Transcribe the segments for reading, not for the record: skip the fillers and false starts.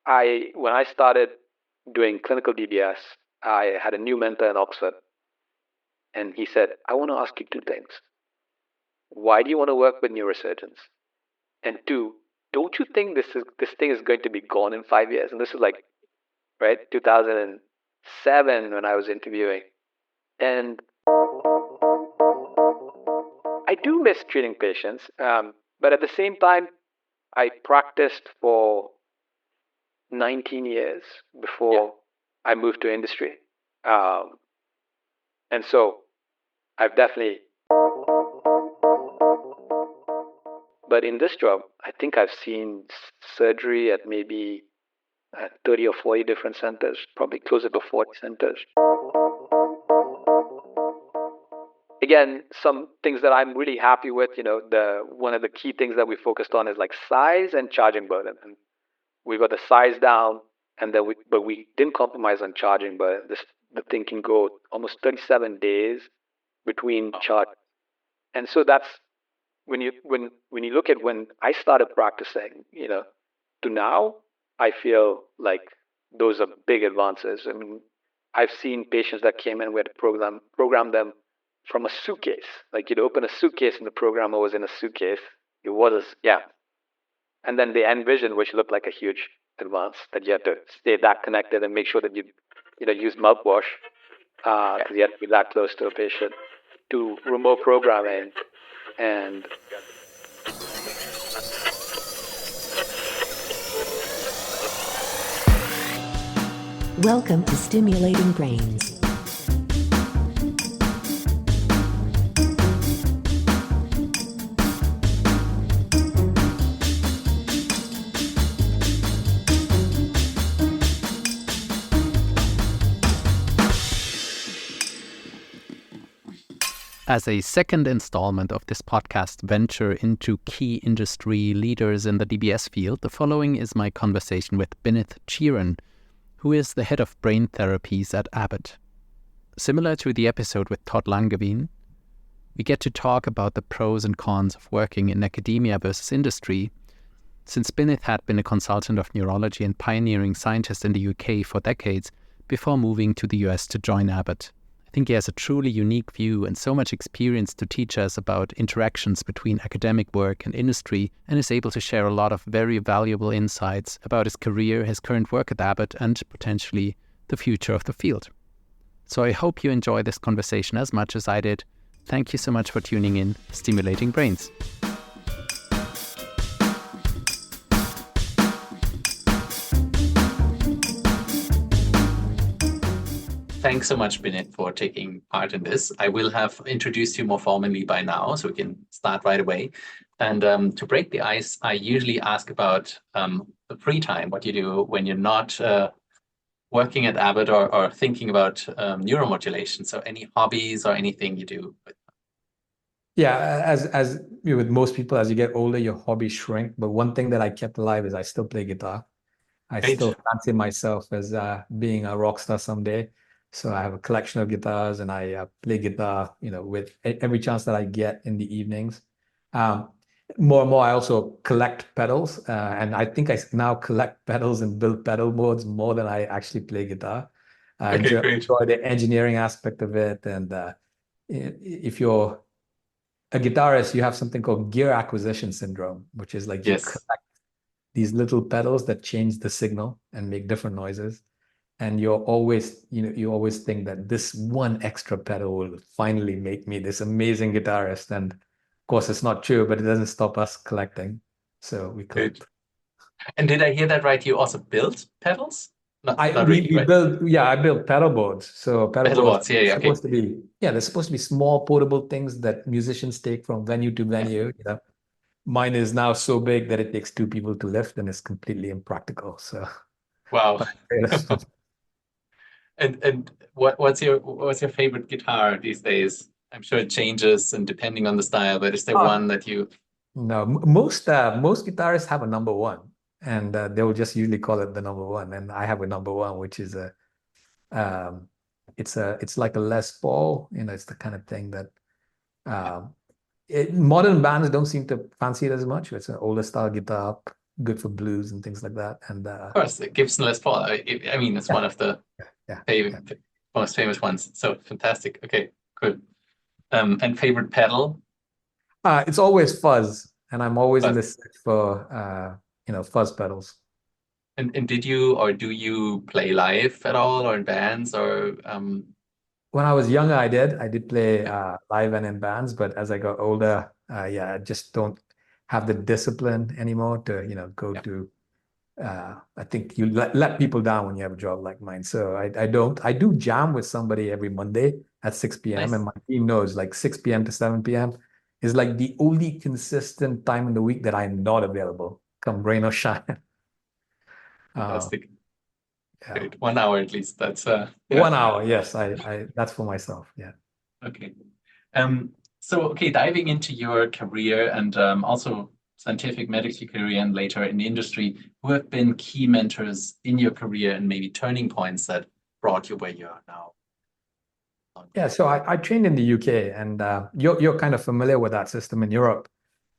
when I started doing clinical DBS, I had a new mentor in Oxford, and he said, I want to ask you two things. Why do you want to work with neurosurgeons? And two, don't you think this thing is going to be gone in 5 years? And this is like, right, 2007 when I was interviewing. And I do miss treating patients, but at the same time, I practiced for 19 years before I moved to industry. And so I've definitely, but in this job, I think I've seen surgery at maybe 30 or 40 different centers, probably closer to 40 centers. Again, some things that I'm really happy with, one of the key things that we focused on is like size and charging burden. And we got the size down, and then but we didn't compromise on charging burden. The thing can go almost 37 days between charge. And so that's when you look at when I started practicing, to now, I feel like those are big advances. I mean, I've seen patients that came in, we had to program them from a suitcase. Like you'd open a suitcase and the programmer was in a suitcase. It was, and then the end vision, which looked like a huge advance, that you had to stay that connected and make sure that you use mouthwash, because you had to be that close to a patient, to remote programming. And welcome to Stimulating Brains. As a second installment of this podcast venture into key industry leaders in the DBS field, the following is my conversation with Binith Cheeran, who is the Head of Brain Therapies at Abbott. Similar to the episode with Todd Langevin, we get to talk about the pros and cons of working in academia versus industry, since Binith had been a consultant of neurology and pioneering scientist in the UK for decades before moving to the US to join Abbott. I think he has a truly unique view and so much experience to teach us about interactions between academic work and industry, and is able to share a lot of very valuable insights about his career, his current work at Abbott, and potentially the future of the field. So I hope you enjoy this conversation as much as I did. Thank you so much for tuning in, Stimulating Brains. Thanks so much, Binith, for taking part in this. I will have introduced you more formally by now, so we can start right away. And to break the ice, I usually ask about the free time, what you do when you're not working at Abbott or thinking about neuromodulation. So any hobbies or anything you do? Yeah, as with most people, as you get older, your hobbies shrink. But one thing that I kept alive is I still play guitar. I still fancy myself as being a rock star someday. So I have a collection of guitars, and I play guitar, with every chance that I get in the evenings. More and more, I also collect pedals, and I think I now collect pedals and build pedal boards more than I actually play guitar. I enjoy the engineering aspect of it, and if you're a guitarist, you have something called gear acquisition syndrome, which is like you collect these little pedals that change the signal and make different noises. And you always think that this one extra pedal will finally make me this amazing guitarist. And of course, it's not true, but it doesn't stop us collecting. So we collect. Good. And did I hear that right? You also build pedals? I build pedal boards. So pedal boards, they're supposed to be small portable things that musicians take from venue to venue. Mine is now so big that it takes two people to lift, and it's completely impractical. So wow. And what's your favorite guitar these days? I'm sure it changes and depending on the style, but is there one that you? No, most guitarists have a number one, and they will just usually call it the number one. And I have a number one, which is it's like a Les Paul. It's the kind of thing that modern bands don't seem to fancy it as much. It's an older style guitar, good for blues and things like that. And Of course, Gibson Les Paul. I mean, it's yeah, one of the yeah. most famous ones. So fantastic. Okay, good. And favorite pedal? It's always fuzz, and I'm always in But the search for fuzz pedals. and did you or do you play live at all or in bands or When I was younger, I did play yeah, live and in bands, but as I got older, I just don't have the discipline anymore to go yeah, to. I think you let people down when you have a job like mine. So I don't. I do jam with somebody every Monday at 6 p.m. nice. and my team knows like 6 p.m. to 7 p.m. is like the only consistent time in the week that I'm not available, come rain or shine. Uh, Fantastic. yeah. Great. 1 hour at least. That's yeah. 1 hour, yes. I that's for myself. Yeah. Okay. So okay, diving into your career and also scientific medical career and later in the industry, who have been key mentors in your career and maybe turning points that brought you where you are now? Yeah, so I trained in the UK, and you're kind of familiar with that system in Europe.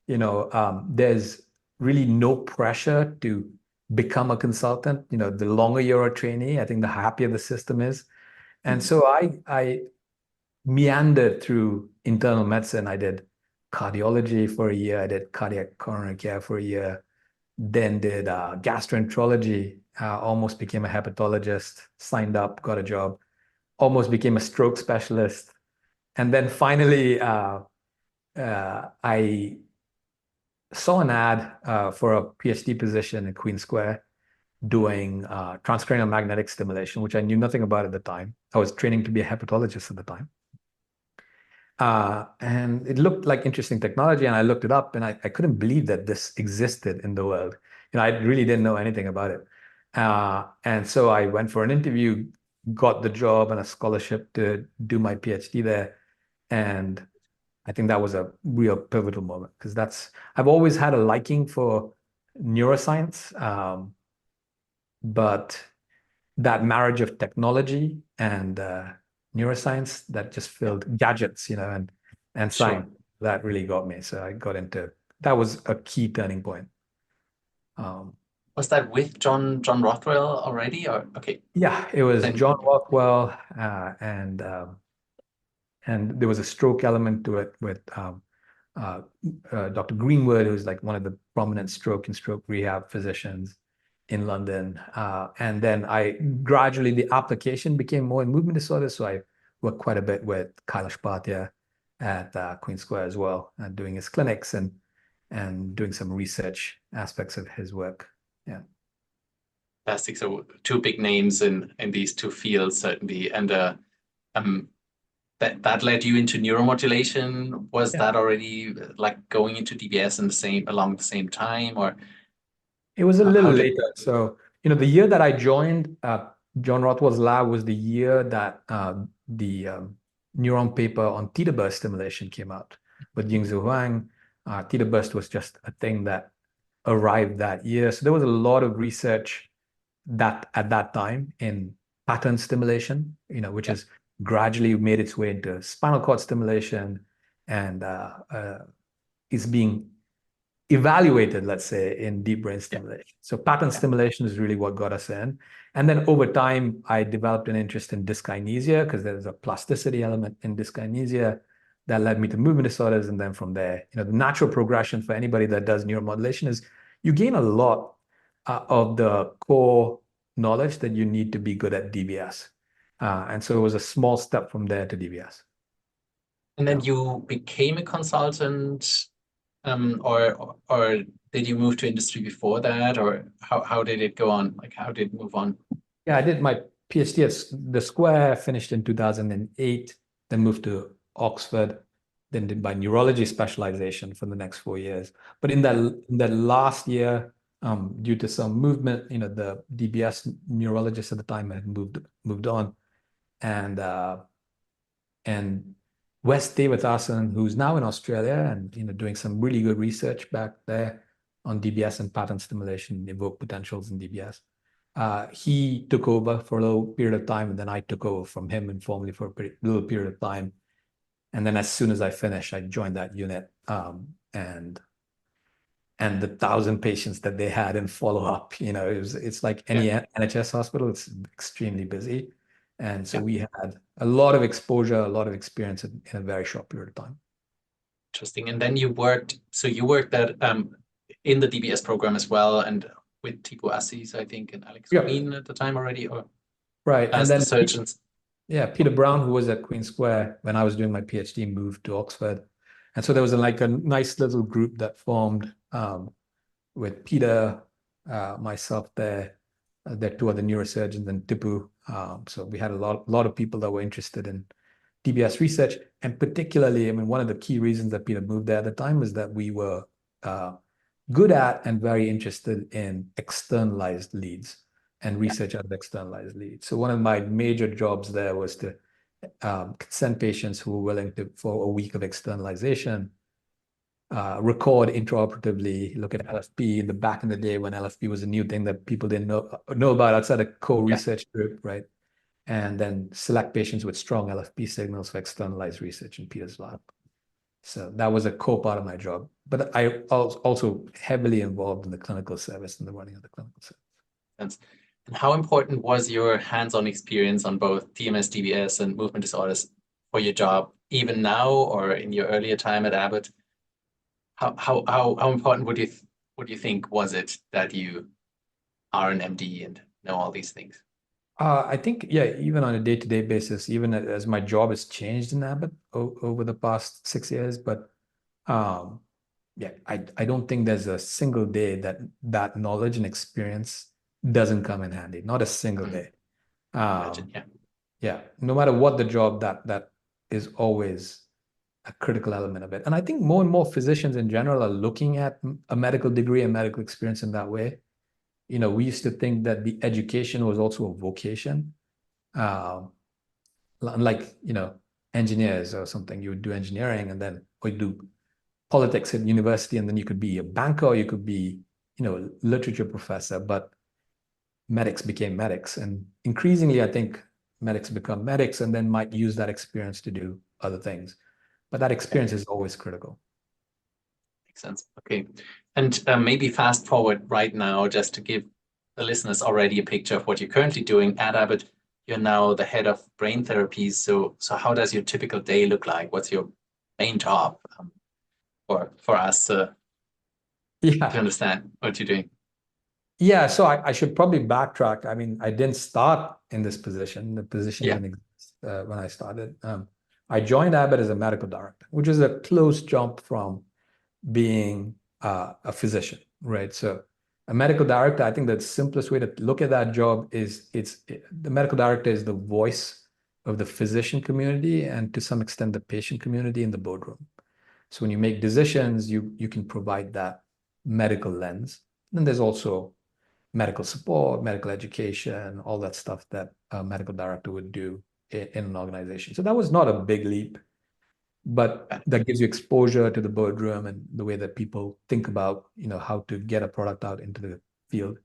There's really no pressure to become a consultant. The longer you're a trainee, I think the happier the system is. And Mhm. so I meandered through internal medicine. I did cardiology for a year. I did cardiac coronary care for a year. Then did gastroenterology. Almost became a hepatologist. Signed up, got a job. Almost became a stroke specialist. And then finally, I saw an ad for a Ph.D. position in Queen Square doing transcranial magnetic stimulation, which I knew nothing about at the time. I was training to be a hepatologist at the time. And it looked like interesting technology, and I looked it up, and I couldn't believe that this existed in the world. I really didn't know anything about it. And so I went for an interview, got the job and a scholarship to do my PhD there. And I think that was a real pivotal moment because I've always had a liking for neuroscience, but that marriage of technology and neuroscience that just Yeah, filled gadgets, and sure. science, that really got me. So I got into that was a key turning point. Um, Was that with John Rothwell already or okay? yeah, it was Then John Rockwell, and there was a stroke element to it with uh, Dr. Greenwood, who's like one of the prominent stroke and stroke rehab physicians in London. And then gradually the application became more in movement disorders. So I worked quite a bit with Kailash Bhatia at Queen Square as well, and doing his clinics and doing some research aspects of his work. Yeah. fantastic. So two big names in these two fields certainly, and um that led you into neuromodulation. Was Yeah. that already like going into DBS in along the same time, or It was a little how did? later. So, the year that I joined John Rothwell's lab was the year that the neuron paper on theta burst stimulation came out with Yingzhu Huang. Theta burst was just a thing that arrived that year. So there was a lot of research that at that time in pattern stimulation, which Yeah, has gradually made its way into spinal cord stimulation and is being evaluated, let's say, in deep brain yeah, stimulation. So pattern yeah. stimulation is really what got us in. And then over time, I developed an interest in dyskinesia because there's a plasticity element in dyskinesia that led me to movement disorders. And then from there, the natural progression for anybody that does neuromodulation is you gain a lot of the core knowledge that you need to be good at DBS. And so it was a small step from there to DBS. And Yeah. then you became a consultant, or did you move to industry before that, or how did it go on? Like how did it move on? Yeah, I did my PhD at the Square, finished in 2008, then moved to Oxford, then did my neurology specialization for the next 4 years. But in that last year, due to some movement, the DBS neurologist at the time had moved on, and Wes Devathasan, who's now in Australia and doing some really good research back there on DBS and pattern stimulation, evoked potentials in DBS. He took over for a little period of time, and then I took over from him informally for a little period of time. And then as soon as I finished, I joined that unit. And and the 1,000 patients that they had in follow-up. It's like any NHS hospital, it's extremely busy. And so we had a lot of exposure, a lot of experience in a very short period of time. Interesting. And then you worked at in the DBS program as well, and with Tipu Assis, I think, and Alex Queen at the time already, or right. as And then the surgeons. Peter Brown, who was at Queen Square when I was doing my PhD, moved to Oxford. And so there was like a nice little group that formed with Peter, myself there. There are two other neurosurgeons and Tipu. So we had a lot of people that were interested in DBS research. And particularly, I mean, one of the key reasons that Peter moved there at the time was that we were good at and very interested in externalized leads and research out of externalized leads. So one of my major jobs there was to send patients who were willing to, for a week of externalization, record intraoperatively, look at LFP in the back in the day when LFP was a new thing that people didn't know about outside a core research group, right? And then select patients with strong LFP signals for externalized research in Peter's lab. So that was a core part of my job. But I also heavily involved in the clinical service and the running of the clinical service. And how important was your hands-on experience on both TMS, DBS, and movement disorders for your job, even now or in your earlier time at Abbott? How important would you think was it that you are an MD and know all these things? I think, even on a day-to-day basis, even as my job has changed in Abbott over the past 6 years, but I don't think there's a single day that knowledge and experience doesn't come in handy. Not a single day. Imagine, no matter what the job, that is always a critical element of it. And I think more and more physicians in general are looking at a medical degree and medical experience in that way. We used to think that the education was also a vocation. Unlike, engineers or something, you would do engineering and then or you do politics at university, and then you could be a banker or you could be, literature professor, but medics became medics. And increasingly, I think medics become medics and then might use that experience to do other things. But that experience is always critical. Makes sense. Okay. And maybe fast forward right now, just to give the listeners already a picture of what you're currently doing at Abbott. You're now the head of brain therapies. So how does your typical day look like? What's your main job for us to understand what you're doing? Yeah, so I should probably backtrack. I mean, I didn't start in this position. The position didn't exist when I started. I joined Abbott as a medical director, which is a close jump from being a physician, right? So a medical director, I think the simplest way to look at that job is the medical director is the voice of the physician community and to some extent the patient community in the boardroom. So when you make decisions, you can provide that medical lens. Then there's also medical support, medical education, all that stuff that a medical director would do in an organization. So that was not a big leap, but that gives you exposure to the boardroom and the way that people think about, how to get a product out into the field.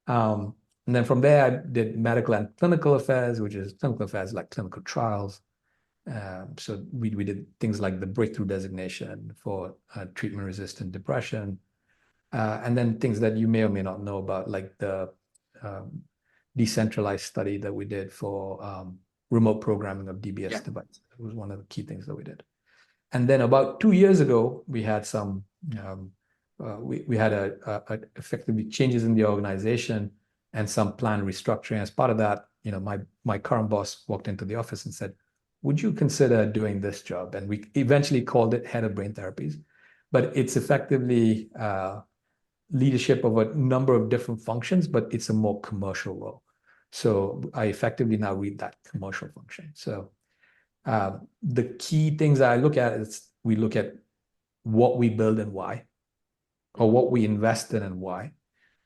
And then from there, I did medical and clinical affairs, which is clinical affairs like clinical trials. So we did things like the breakthrough designation for treatment-resistant depression. And then things that you may or may not know about, like the decentralized study that we did for remote programming of DBS devices. It was one of the key things that we did. And then about 2 years ago, we had some, we had effectively changes in the organization and some planned restructuring. As part of that, my current boss walked into the office and said, would you consider doing this job? And we eventually called it Head of Brain Therapies, but it's effectively leadership of a number of different functions, but it's a more commercial role. So I effectively now lead that commercial function. So the key things I look at is we look at what we build and why, or what we invest in and why.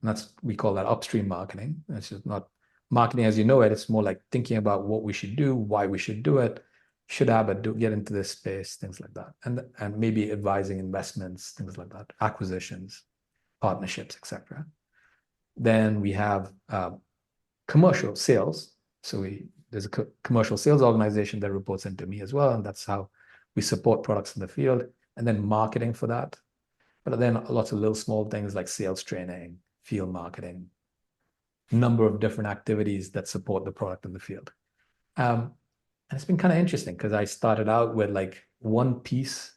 And we call that upstream marketing. It's just not marketing as you know it. It's more like thinking about what we should do, why we should do it, should Abbott get into this space, things like that. And maybe advising investments, things like that, acquisitions, partnerships, etc. Then we have commercial sales. So there's a commercial sales organization that reports into me as well. And that's how we support products in the field. And then marketing for that. but then lots of little small things like sales training, field marketing, number of different activities that support the product in the field. And it's been kind of interesting because I started out with like one piece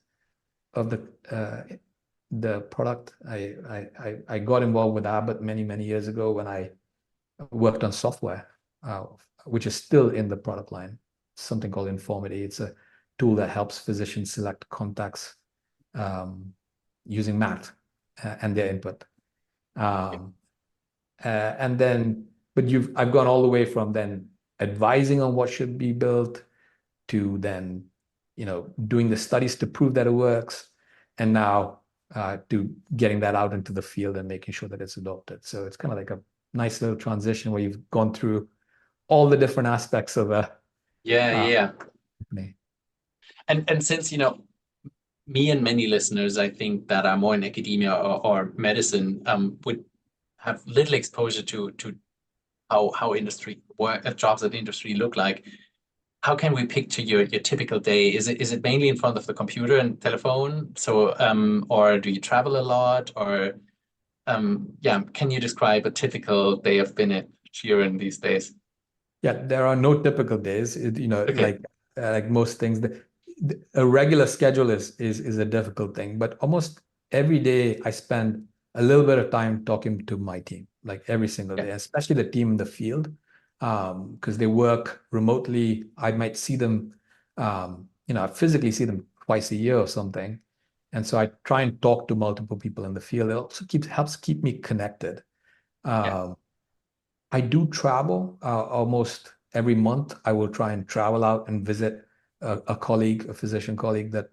of the product. I got involved with Abbott many years ago when I worked on software, which is still in the product line, something called Informity. It's a tool that helps physicians select contacts using math and their input. And then, but I've gone all the way from then advising on what should be built to then, doing the studies to prove that it works, and now to getting that out into the field and making sure that it's adopted. So it's kind of like a nice little transition where you've gone through all the different aspects of a company. And since, me and many listeners, I think that are more in academia or medicine, would have little exposure to how industry work, jobs at industry look like. How can we picture your typical day? Is it mainly in front of the computer and telephone? So or do you travel a lot? Or can you describe a typical day of Binith Cheeran these days? Yeah, there are no typical days. Okay. Like most things, a regular schedule is a difficult thing. But almost every day I spend a little bit of time talking to my team, like every single day, especially the team in the field, because they work remotely. I might see them, I physically see them twice a year or something. And so I try and talk to multiple people in the field. It also helps keep me connected. I do travel almost every month. I will try and travel out and visit a colleague, a physician colleague that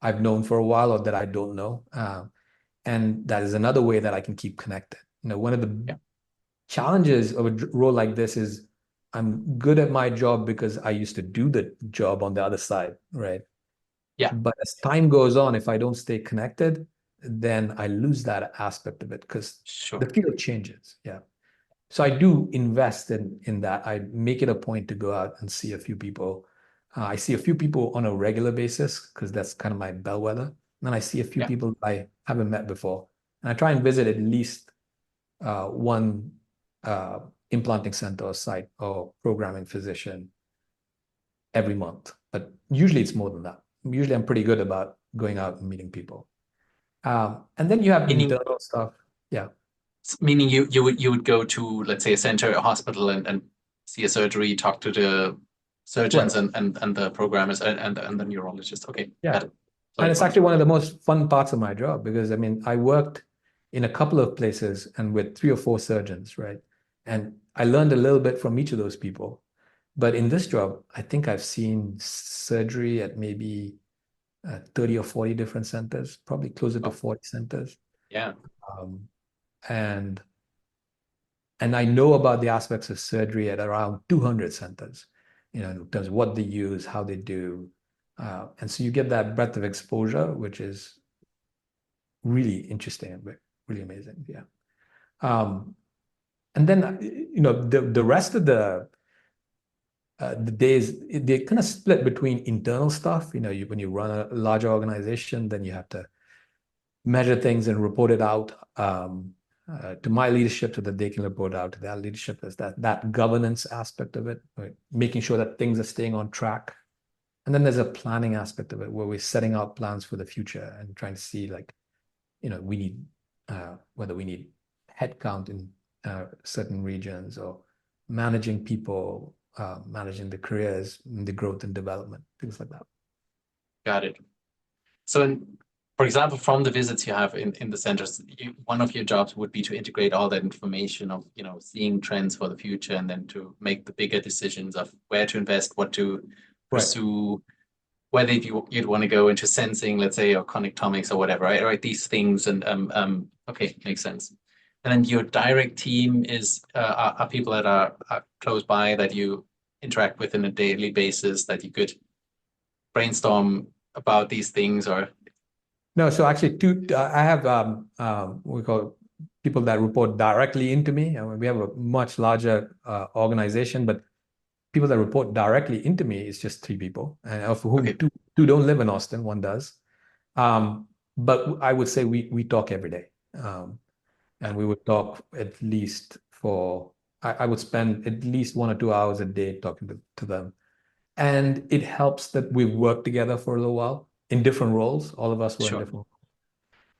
I've known for a while or that I don't know. And that is another way that I can keep connected. One of the challenges of a role like this is I'm good at my job because I used to do the job on the other side, right? Yeah. But as time goes on, if I don't stay connected, then I lose that aspect of it because the field changes. Yeah. So I do invest in that. I make it a point to go out and see a few people. I see a few people on a regular basis because that's kind of my bellwether. And then I see a few people I haven't met before. And I try and visit at least one implanting center or site or programming physician every month. But usually it's more than that. Usually I'm pretty good about going out and meeting people. And then you have internal stuff. Yeah. Meaning you would go to, let's say, a center, a hospital, and see a surgery, talk to the surgeons and the programmers and the neurologist. Okay. Yeah. And it's actually one of the most fun parts of my job because I worked in a couple of places and with 3 or 4 surgeons, right? And I learned a little bit from each of those people. But in this job, I think I've seen surgery at maybe 30 or 40 different centers, probably closer to 40 centers. Yeah. And I know about the aspects of surgery at around 200 centers, in terms of what they use, how they do. And so you get that breadth of exposure, which is really interesting and really amazing. Yeah. And then, the rest of the days, they kind of split between internal stuff. When you run a larger organization, then you have to measure things and report it out to my leadership so that they can report out to their leadership. There's that governance aspect of it, right? Making sure that things are staying on track. And then there's a planning aspect of it where we're setting out plans for the future and trying to see we need whether we need headcount in certain regions or managing people, managing the careers, the growth and development, things like that. Got it. So for example, from the visits you have in the centers, one of your jobs would be to integrate all that information of, seeing trends for the future and then to make the bigger decisions of where to invest, what to pursue, whether you'd want to go into sensing, let's say, or connectomics or whatever, right? These things and okay, makes sense. And then your direct team are people that are close by that you interact with on a daily basis that you could brainstorm about these things or. No, so actually I have we call people that report directly into me. I mean, we have a much larger organization, but people that report directly into me is just 3 people, and of whom two don't live in Austin, one does. but I would say we talk every day. And we would talk at least for, I would spend at least 1 or 2 hours a day talking to them. And it helps that we've worked together for a little while in different roles. All of us were in Sure. different roles.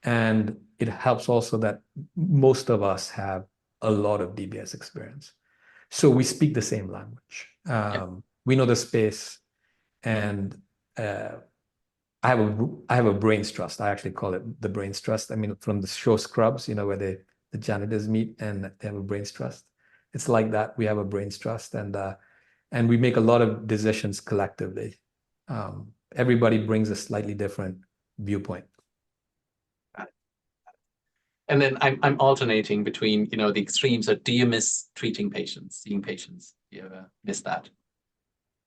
And it helps also that most of us have a lot of DBS experience. So we speak the same language. We know the space, and I have a brains trust. I actually call it the brains trust. I mean, from the show Scrubs, where the janitors meet and they have a brains trust. It's like that. We have a brains trust, and we make a lot of decisions collectively. Everybody brings a slightly different viewpoint. And then I'm alternating between, the extremes. So do you miss treating patients, seeing patients? Do you ever miss that?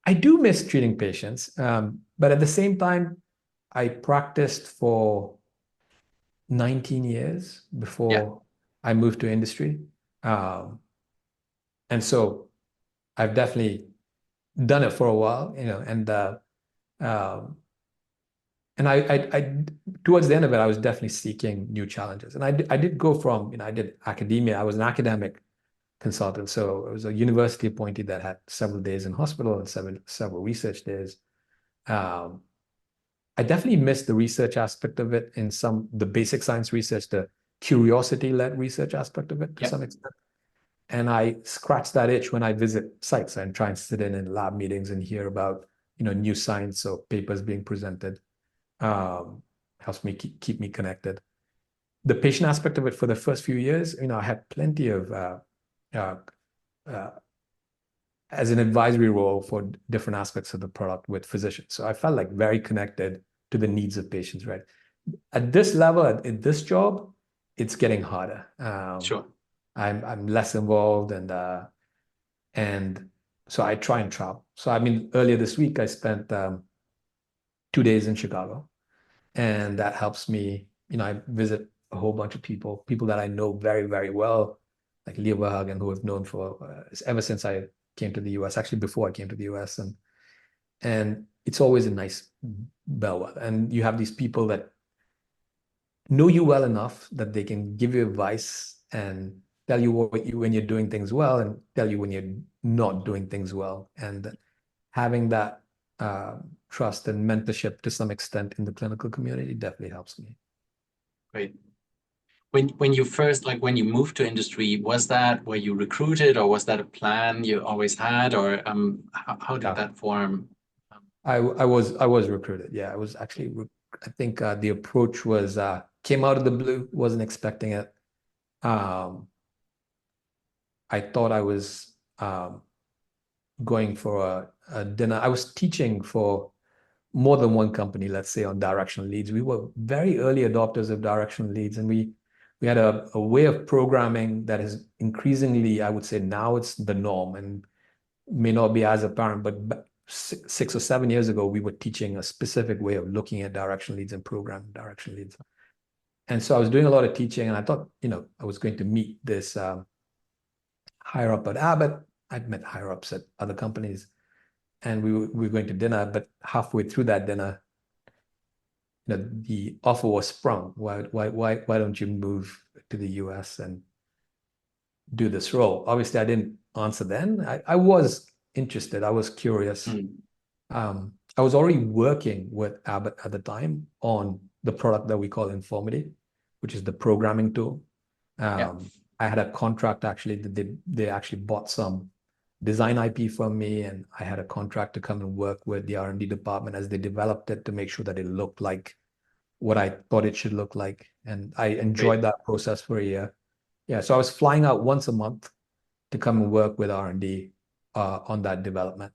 I do miss treating patients, but at the same time, I practiced for 19 years before I moved to industry. And so I've definitely done it for a while, and I towards the end of it, I was definitely seeking new challenges. And I did go from, I did academia. I was an academic consultant. So it was a university appointee that had several days in hospital and several research days. I definitely missed the research aspect of it in the basic science research, the curiosity-led research aspect of it to some extent. And I scratch that itch when I visit sites and try and sit in lab meetings and hear about, new science or papers being presented. Helps me keep me connected. The patient aspect of it for the first few years, I had plenty of as an advisory role for different aspects of the product with physicians. So I felt like very connected to the needs of patients, right? At this level, at this job, it's getting harder. Sure. I'm less involved, and so I try and travel. So earlier this week I spent 2 days in Chicago, and that helps me. I visit a whole bunch of people that I know very, very well, like Leo Verhagen, who I've known for ever since I came to the US, actually before I came to the US, and it's always a nice bellwether. And you have these people that know you well enough that they can give you advice and tell you when you're doing things well and tell you when you're not doing things well. And having that trust and mentorship to some extent in the clinical community definitely helps me. Great. When you first, when you moved to industry, were you recruited, or was that a plan you always had, or how did that form? I was recruited. Yeah, I was actually, I think the approach was, came out of the blue, wasn't expecting it. I thought I was going for a dinner. I was teaching for more than one company, let's say, on directional leads. We were very early adopters of directional leads, and we had a way of programming that is increasingly, I would say now it's the norm and may not be as apparent, but 6 or 7 years ago, we were teaching a specific way of looking at directional leads and programming directional leads. And so I was doing a lot of teaching, and I thought, I was going to meet this higher up at Abbott. I'd met higher ups at other companies, and we were going to dinner, but halfway through that dinner, the offer was sprung. Why don't you move to the US and do this role? Obviously, I didn't answer then. I was interested. I was curious. I was already working with Abbott at the time on the product that we call Informity, which is the programming tool. I had a contract actually that they actually bought some design IP from me, and I had a contract to come and work with the R&D department as they developed it to make sure that it looked like what I thought it should look like. And I enjoyed that process for a year. Yeah, so I was flying out once a month to come and work with R&D on that development.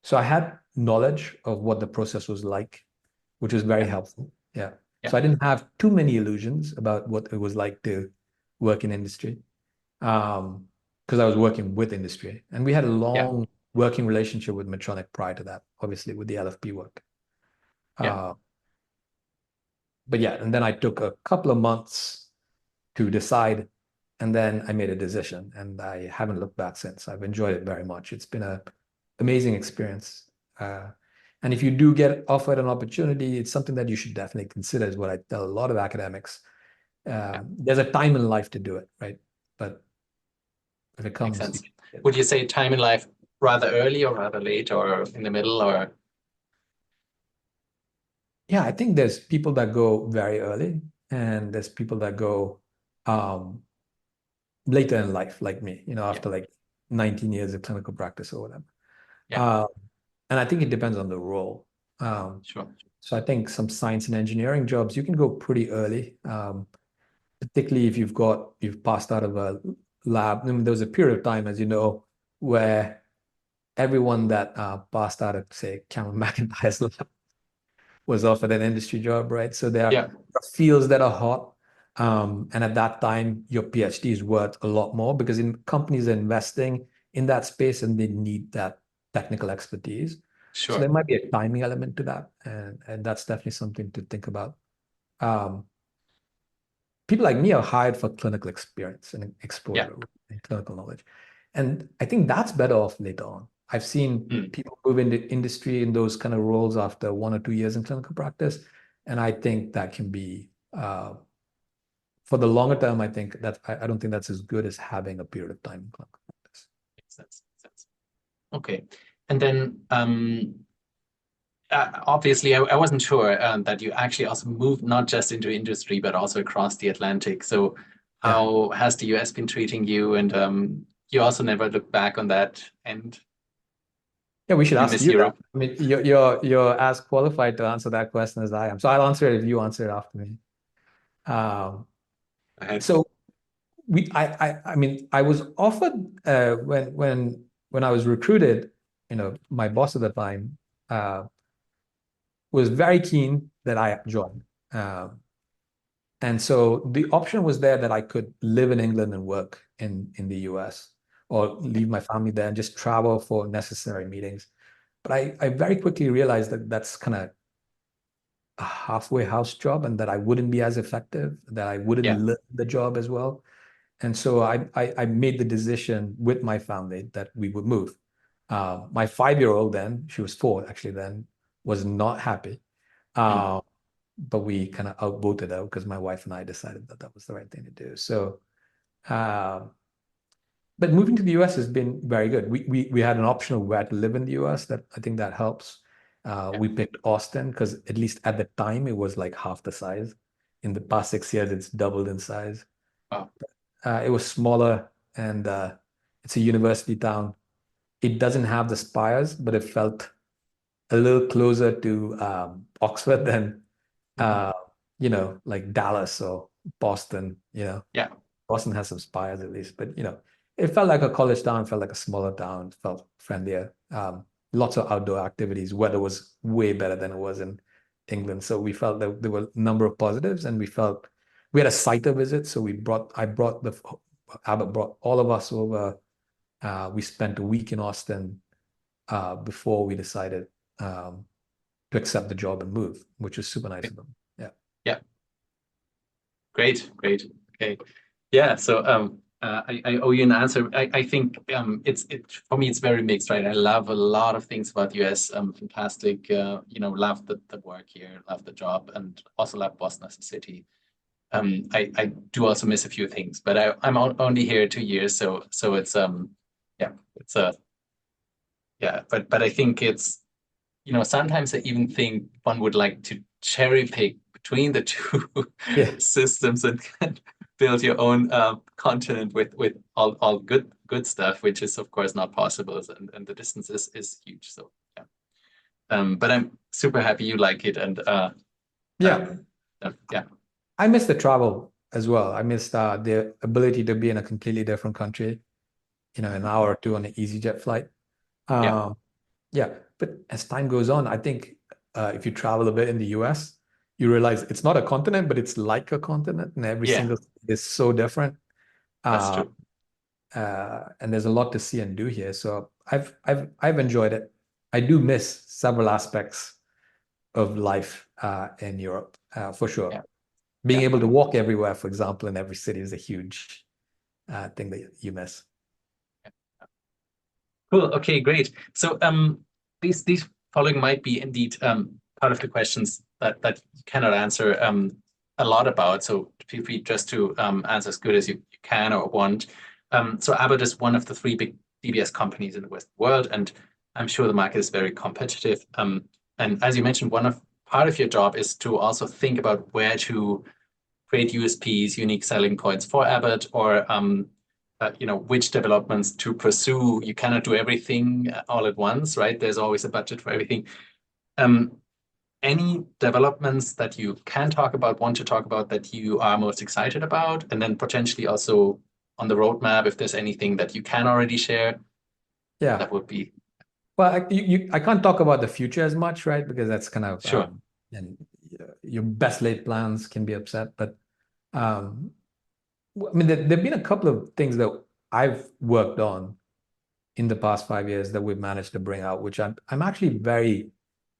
So I had knowledge of what the process was like, which was very helpful. Yeah. So I didn't have too many illusions about what it was like to work in industry, because I was working with industry. And we had a long working relationship with Medtronic prior to that, obviously, with the LFP work. But yeah, and then I took a couple of months to decide, and then I made a decision, and I haven't looked back since. I've enjoyed it very much. It's been an amazing experience. And And if you do get offered an opportunity, it's something that you should definitely consider, is what I tell a lot of academics. There's a time in life to do it, right? But if it Makes comes, sense. Would you say time in life rather early or rather late or in the middle or? Yeah, I think there's people that go very early and there's people that go later in life, like me, after like 19 years of clinical practice or whatever. Yeah. And I think it depends on the role. Sure. So I think some science and engineering jobs, you can go pretty early, particularly if you've passed out of a lab. I mean, there was a period of time, as you know, where everyone that passed out of, say, Cameron McIntyre's lab was offered an industry job, right? So there are fields that are hot. And at that time, your PhD is worth a lot more because companies are investing in that space and they need that technical expertise. Sure. So there might be a timing element to that. And that's definitely something to think about. People like me are hired for clinical experience and exposure and clinical knowledge. And I think that's better off later on. I've seen people move into industry in those kind of roles after 1 or 2 years in clinical practice. And I think that can be, for the longer term, I think that I don't think that's as good as having a period of time in clinical practice. Makes sense. Okay. And then obviously, I wasn't sure that you actually also moved not just into industry, but also across the Atlantic. So how has the US been treating you? And you also never look back on that and yeah, we should ask miss you that. Europe. I mean, you're as qualified to answer that question as I am. So I'll answer it if you answer it after me. So I mean, I was offered when I was recruited, my boss at the time was very keen that I join. And so the option was there that I could live in England and work in the US or leave my family there and just travel for necessary meetings. But I very quickly realized that that's kind of a halfway house job and that I wouldn't be as effective, that I wouldn't learn the job as well. And so I made the decision with my family that we would move. My 5-year-old then, she was 4 actually then, was not happy. But we kind of outvoted her because my wife and I decided that that was the right thing to do. So, but moving to the US has been very good. We had an option of where to live in the US. That I think that helps. We picked Austin because at least at the time it was like half the size. In the past 6 years, it's doubled in size. Wow. It was smaller and it's a university town. It doesn't have the spires, but it felt a little closer to Oxford than like Dallas or Boston. Boston has some spires at least, but it felt like a college town, felt like a smaller town, felt friendlier. Lots of outdoor activities. Weather was way better than it was in England, so we felt that there were a number of positives, and we had a site visit. So Abbott brought all of us over. We spent a week in Austin before we decided to accept the job and move, which was super nice of them. Yeah. Great. Okay. Yeah. So I owe you an answer. I think for me it's very mixed, right? I love a lot of things about the US. Fantastic. Love the work here, love the job, and also love Boston as a city. I do also miss a few things, but I'm only here 2 years, so it's but I think it's sometimes I even think one would like to cherry pick between the two systems and build your own continent with all good stuff, which is of course not possible, and the distance is huge. So but I'm super happy you like it, and I miss the travel as well. I miss the ability to be in a completely different country, an hour or two on an EasyJet flight. But as time goes on, I think if you travel a bit in the US, you realize it's not a continent, but it's like a continent, and every single state is so different. That's true. And there's a lot to see and do here. So I've enjoyed it. I do miss several aspects of life in Europe, for sure. Being able to walk everywhere, for example, in every city is a huge thing that you miss. Cool. Okay, great. So these following might be indeed part of the questions that you cannot answer a lot about. So feel free just to answer as good as you can or want. So Abbott is one of the 3 big DBS companies in the Western world, and I'm sure the market is very competitive. And as you mentioned, part of your job is to also think about where to create USPs, unique selling points for Abbott, or which developments to pursue. You cannot do everything all at once, right? There's always a budget for everything. Any developments that you can talk about, want to talk about, that you are most excited about, and then potentially also on the roadmap, if there's anything that you can already share, that would be. Well, I can't talk about the future as much, right? Because that's kind of sure. And your best laid plans can be upset. But I mean, there've been a couple of things that I've worked on in the past 5 years that we've managed to bring out, which I'm actually very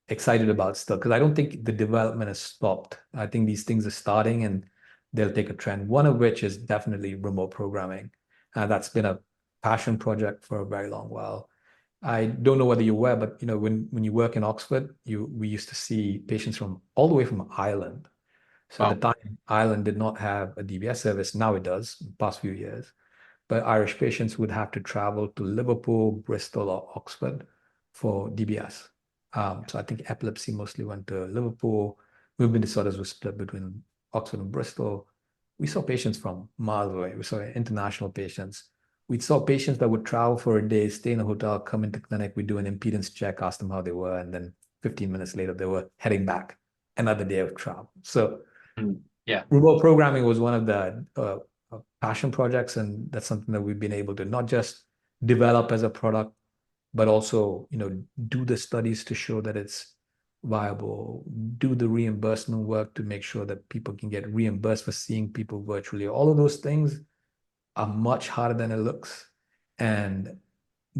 excited about still, because I don't think the development has stopped. I think these things are starting and they'll take a trend. One of which is definitely remote programming. That's been a passion project for a very long while. I don't know whether you're aware, but when you work in Oxford, we used to see patients from all the way from Ireland. So at the time, Ireland did not have a DBS service. Now it does, in the past few years. But Irish patients would have to travel to Liverpool, Bristol, or Oxford for DBS. So I think epilepsy mostly went to Liverpool. Movement disorders were split between Oxford and Bristol. We saw patients from miles away. We saw international patients. We saw patients that would travel for a day, stay in a hotel, come into clinic. We do an impedance check, ask them how they were, and then 15 minutes later, they were heading back. Another day of travel. So remote programming was one of the passion projects, and that's something that we've been able to not just develop as a product, but also do the studies to show that it's viable, do the reimbursement work to make sure that people can get reimbursed for seeing people virtually. All of those things are much harder than it looks. And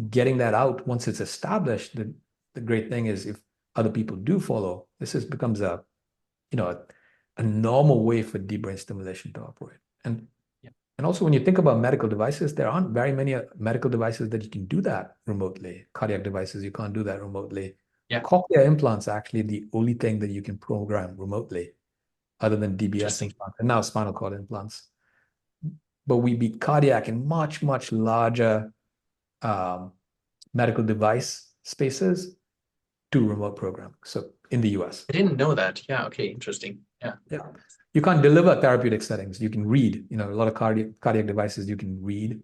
getting that out, once it's established, the great thing is if other people do follow, becomes a normal way for deep brain stimulation to operate. And also when you think about medical devices, there aren't very many medical devices that you can do that remotely. Cardiac devices, you can't do that remotely. Cochlear implants are actually the only thing that you can program remotely other than DBS implants and now spinal cord implants. But we beat cardiac in much, much larger medical device spaces to remote program. So in the US. I didn't know that. Yeah. Okay. Interesting. Yeah. You can't deliver therapeutic settings. You can read, a lot of cardiac devices you can read.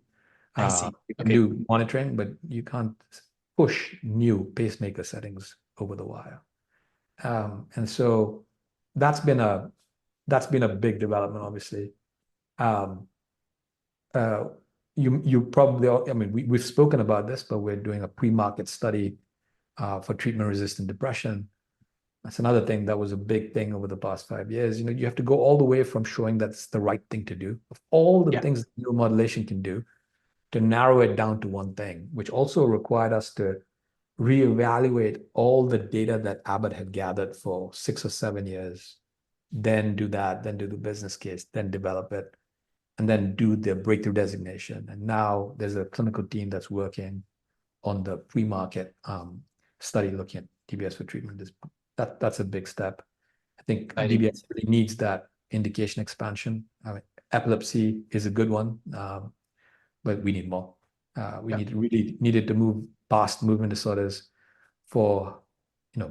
I see. You can do monitoring, but you can't push new pacemaker settings over the wire. And so that's been a big development, obviously. You probably, we've spoken about this, but we're doing a pre-market study for treatment-resistant depression. That's another thing that was a big thing over the past 5 years. You have to go all the way from showing that's the right thing to do, of all the things that neuromodulation can do, to narrow it down to one thing, which also required us to reevaluate all the data that Abbott had gathered for 6 or 7 years, then do that, then do the business case, then develop it, and then do the breakthrough designation. And now there's a clinical team that's working on the pre-market study looking at DBS for treatment. That's a big step. I think DBS really needs that indication expansion. Epilepsy is a good one, but we need more. We needed to move past movement disorders for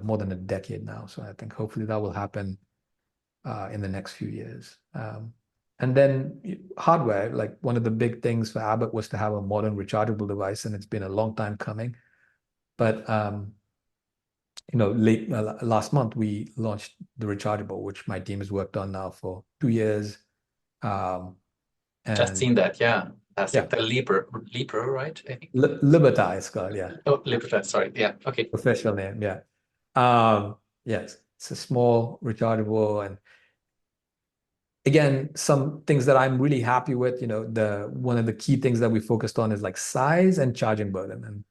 more than a decade now. So I think hopefully that will happen in the next few years. And then hardware, like one of the big things for Abbott was to have a modern rechargeable device, and it's been a long time coming. But last month we launched the rechargeable, which my team has worked on now for 2 years. Just seen that, That's the Libra, right? I think Liberta it's called, Oh, Liberta, sorry, okay. Professional name, yes, it's a small rechargeable, and again, some things that I'm really happy with. One of the key things that we focused on is like size and charging burden, and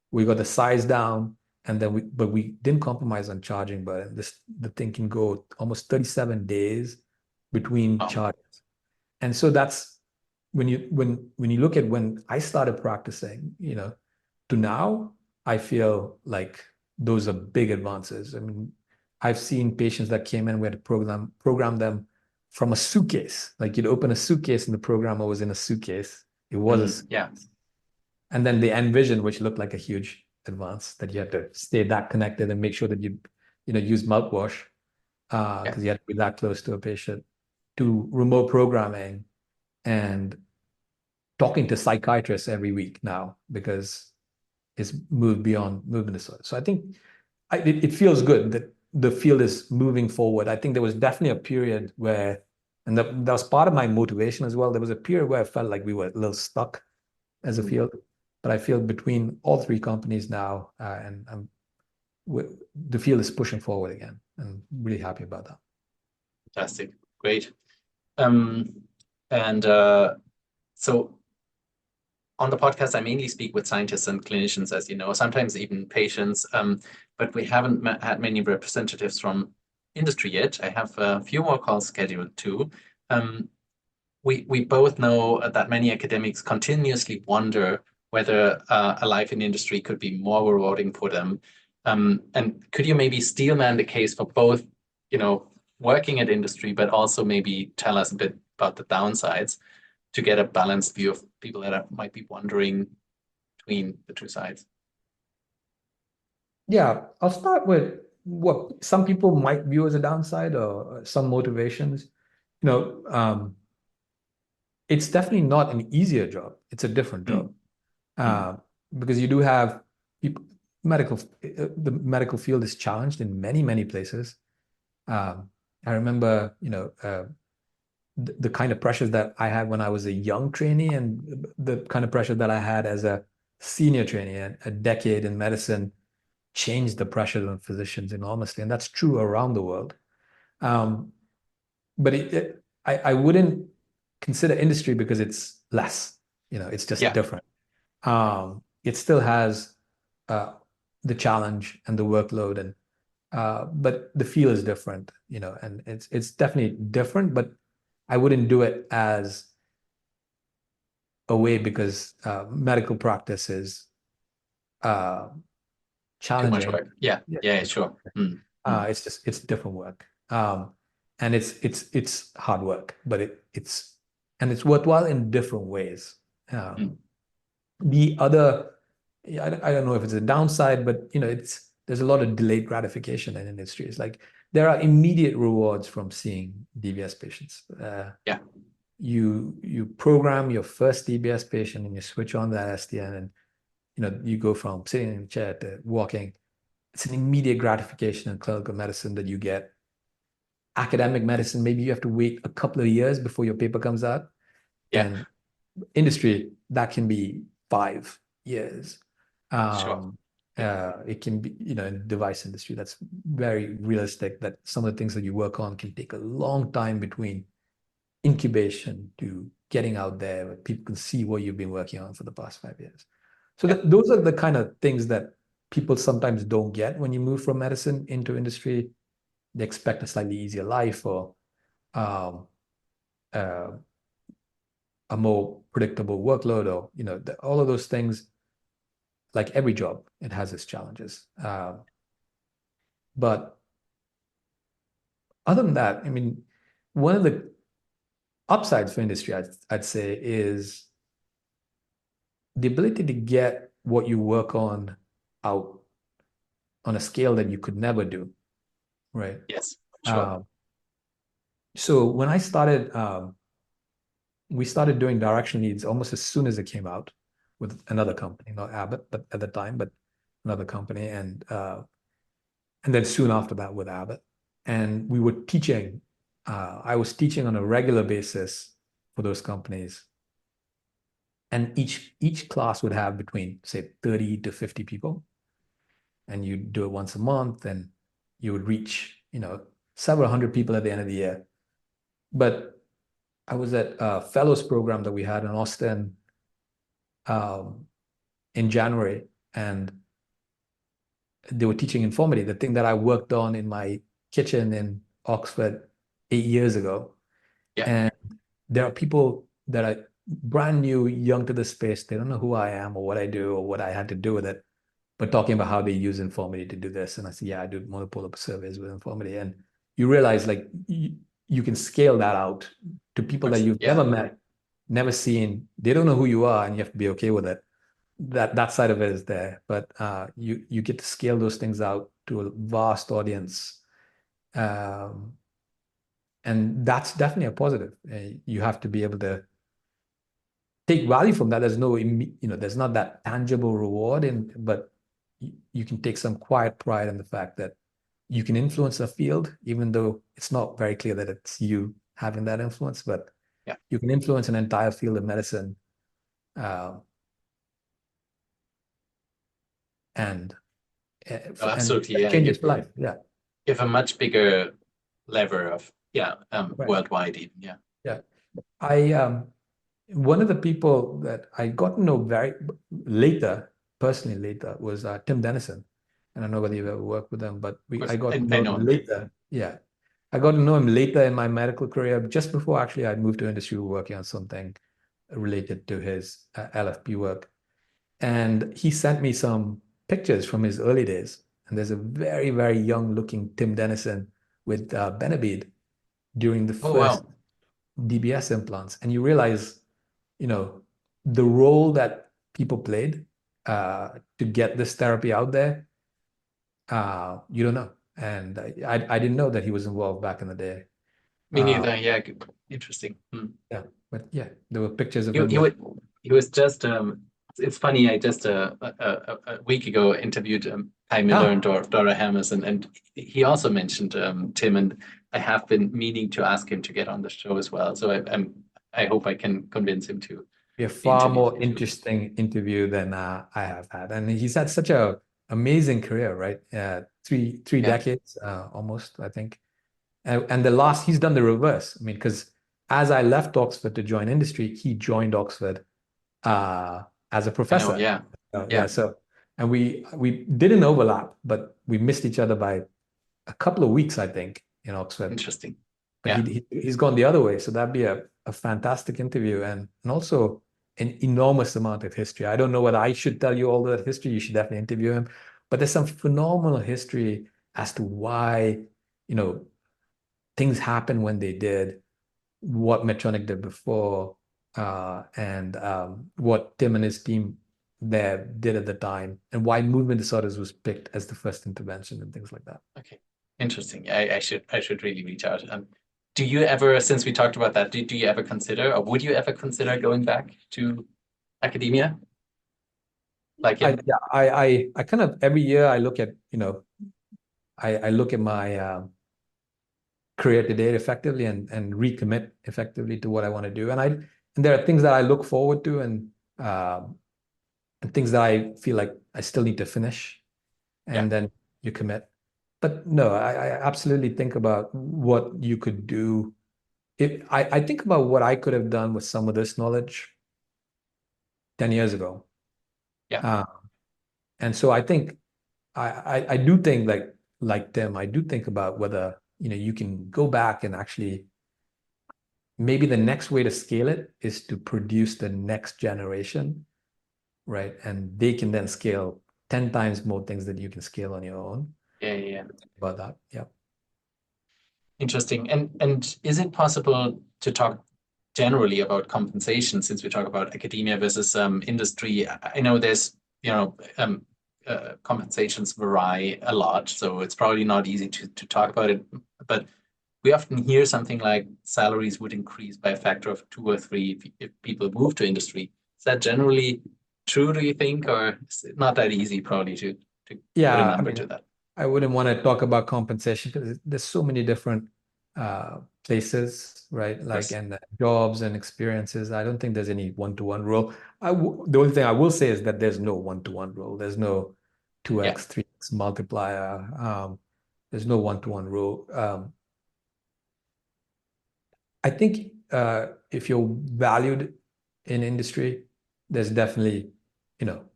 we got the size down. And then but we didn't compromise on charging burden. The thing can go almost 37 days between charges. And so that's when you look at when I started practicing, to now, I feel like those are big advances. I mean, I've seen patients that came in, we had to program them from a suitcase. Like you'd open a suitcase and the programmer was in a suitcase. It was a suitcase. Yeah. And then the Envision, which looked like a huge advance, that you had to stay that connected and make sure that you use mouthwash because you had to be that close to a patient, to remote programming and talking to psychiatrists every week now because it's moved beyond movement disorder. So I think it feels good that the field is moving forward. I think there was definitely a period where, and that was part of my motivation as well. There was a period where I felt like we were a little stuck as a field, but I feel between all three companies now, and the field is pushing forward again. I'm really happy about that. Fantastic, great. So on the podcast, I mainly speak with scientists and clinicians, as you know, sometimes even patients, but we haven't had many representatives from industry yet. I have a few more calls scheduled too. We both know that many academics continuously wonder whether a life in industry could be more rewarding for them. And could you maybe steelman the case for both, working at industry, but also maybe tell us a bit about the downsides to get a balanced view of people that might be wondering between the two sides? Yeah, I'll start with what some people might view as a downside or some motivations. It's definitely not an easier job. It's a different job because you do have people. The medical field is challenged in many, many places. I remember, the kind of pressures that I had when I was a young trainee and the kind of pressure that I had as a senior trainee. A decade in medicine changed the pressure on physicians enormously, and that's true around the world. But I wouldn't consider industry because it's less. It's just different. It still has the challenge and the workload, and but the feel is different. And it's definitely different. But I wouldn't do it as a way because medical practice is challenging. Too much work. Yeah, sure. It's different work, and it's hard work, but it's worthwhile in different ways. The other, I don't know if it's a downside, but there's a lot of delayed gratification in industry. It's like there are immediate rewards from seeing DBS patients. You program your first DBS patient and you switch on that SDN, and you go from sitting in a chair to walking. It's an immediate gratification in clinical medicine that you get. Academic medicine, maybe you have to wait a couple of years before your paper comes out. And industry, that can be 5 years. Sure. It can be, in device industry, that's very realistic that some of the things that you work on can take a long time between incubation to getting out there where people can see what you've been working on for the past 5 years. So those are the kind of things that people sometimes don't get when you move from medicine into industry. They expect a slightly easier life or a more predictable workload, or all of those things. Like every job, it has its challenges. But other than that, I mean, one of the upsides for industry, I'd say, is the ability to get what you work on out on a scale that you could never do, right? Yes, sure. So when I started, we started doing direction leads almost as soon as it came out with another company, not Abbott, but at the time, but another company, and then soon after that with Abbott. And we were teaching. I was teaching on a regular basis for those companies. And each class would have between, say, 30 to 50 people. And you do it once a month, and you would reach, several hundred people at the end of the year. But I was at a fellows program that we had in Austin in January, and they were teaching Informity, the thing that I worked on in my kitchen in Oxford 8 years ago. And there are people that are brand new, young to the space. They don't know who I am or what I do or what I had to do with it. but talking about how they use Informity to do this. And I said, yeah, I do monopolar surveys with Informity. And you realize like you can scale that out to people that you've never met, never seen. They don't know who you are, and you have to be okay with it. That side of it is there, but you get to scale those things out to a vast audience, and that's definitely a positive. You have to be able to take value from that. There's no, there's not that tangible reward, but you can take some quiet pride in the fact that you can influence a field, even though it's not very clear that it's you having that influence, but you can influence an entire field of medicine. And absolutely, change its life. Yeah, you have a much bigger lever of worldwide even. Yeah, I one of the people that I got to know very personally later, was Tim Dennison. I don't know whether you've ever worked with him, but I got to know him later. Yeah, I got to know him later in my medical career, just before actually I moved to industry, working on something related to his LFP work. And he sent me some pictures from his early days. And there's a very, very young looking Tim Dennison with Benabid during the first DBS implants. And you realize, the role that people played to get this therapy out there, you don't know. And I didn't know that he was involved back in the day. Me neither. Yeah, interesting. Yeah, but yeah, there were pictures of him. He was just it's funny. I just a week ago interviewed Kai Miller and Dora Hammers, and he also mentioned Tim, and I have been meaning to ask him to get on the show as well. So I hope I can convince him to. Be a far more interesting interview than I have had, and he's had such a amazing career, right? Three decades almost, I think. And he's done the reverse. I mean, because as I left Oxford to join industry, he joined Oxford as a professor. So, and we didn't overlap, but we missed each other by a couple of weeks, I think, in Oxford. Interesting. But he's gone the other way. So that'd be a fantastic interview, and also an enormous amount of history. I don't know whether I should tell you all that history. You should definitely interview him. But there's some phenomenal history as to why, things happened when they did, what Medtronic did before, and what Tim and his team there did at the time, and why movement disorders was picked as the first intervention and things like that. Okay, interesting. I should really reach out. Do you ever, since we talked about that, do you ever consider, or would you ever consider going back to academia? I kind of every year I look at, I look at my career to date effectively and recommit effectively to what I want to do. And there are things that I look forward to, and things that I feel like I still need to finish, and then you commit. But no, I absolutely think about what you could do. I think about what I could have done with some of this knowledge 10 years ago. And so I think I do think like Tim, I do think about whether you can go back and actually, maybe the next way to scale it is to produce the next generation, right? And they can then scale 10 times more things that you can scale on your own. About that. Yeah. Interesting. And is it possible to talk generally about compensation, since we talk about academia versus industry? I know there's, compensations vary a lot, so it's probably not easy to talk about it, but we often hear something like salaries would increase by a factor of 2 or 3 if people move to industry. Is that generally true, do you think, or is it not that easy probably to put a number to that? I wouldn't want to talk about compensation because there's so many different places, right? Like, and jobs and experiences. I don't think there's any one-to-one rule. The only thing I will say is that there's no one-to-one rule. There's no 2x, 3x multiplier. There's no one-to-one rule. I think if you're valued in industry, there's definitely,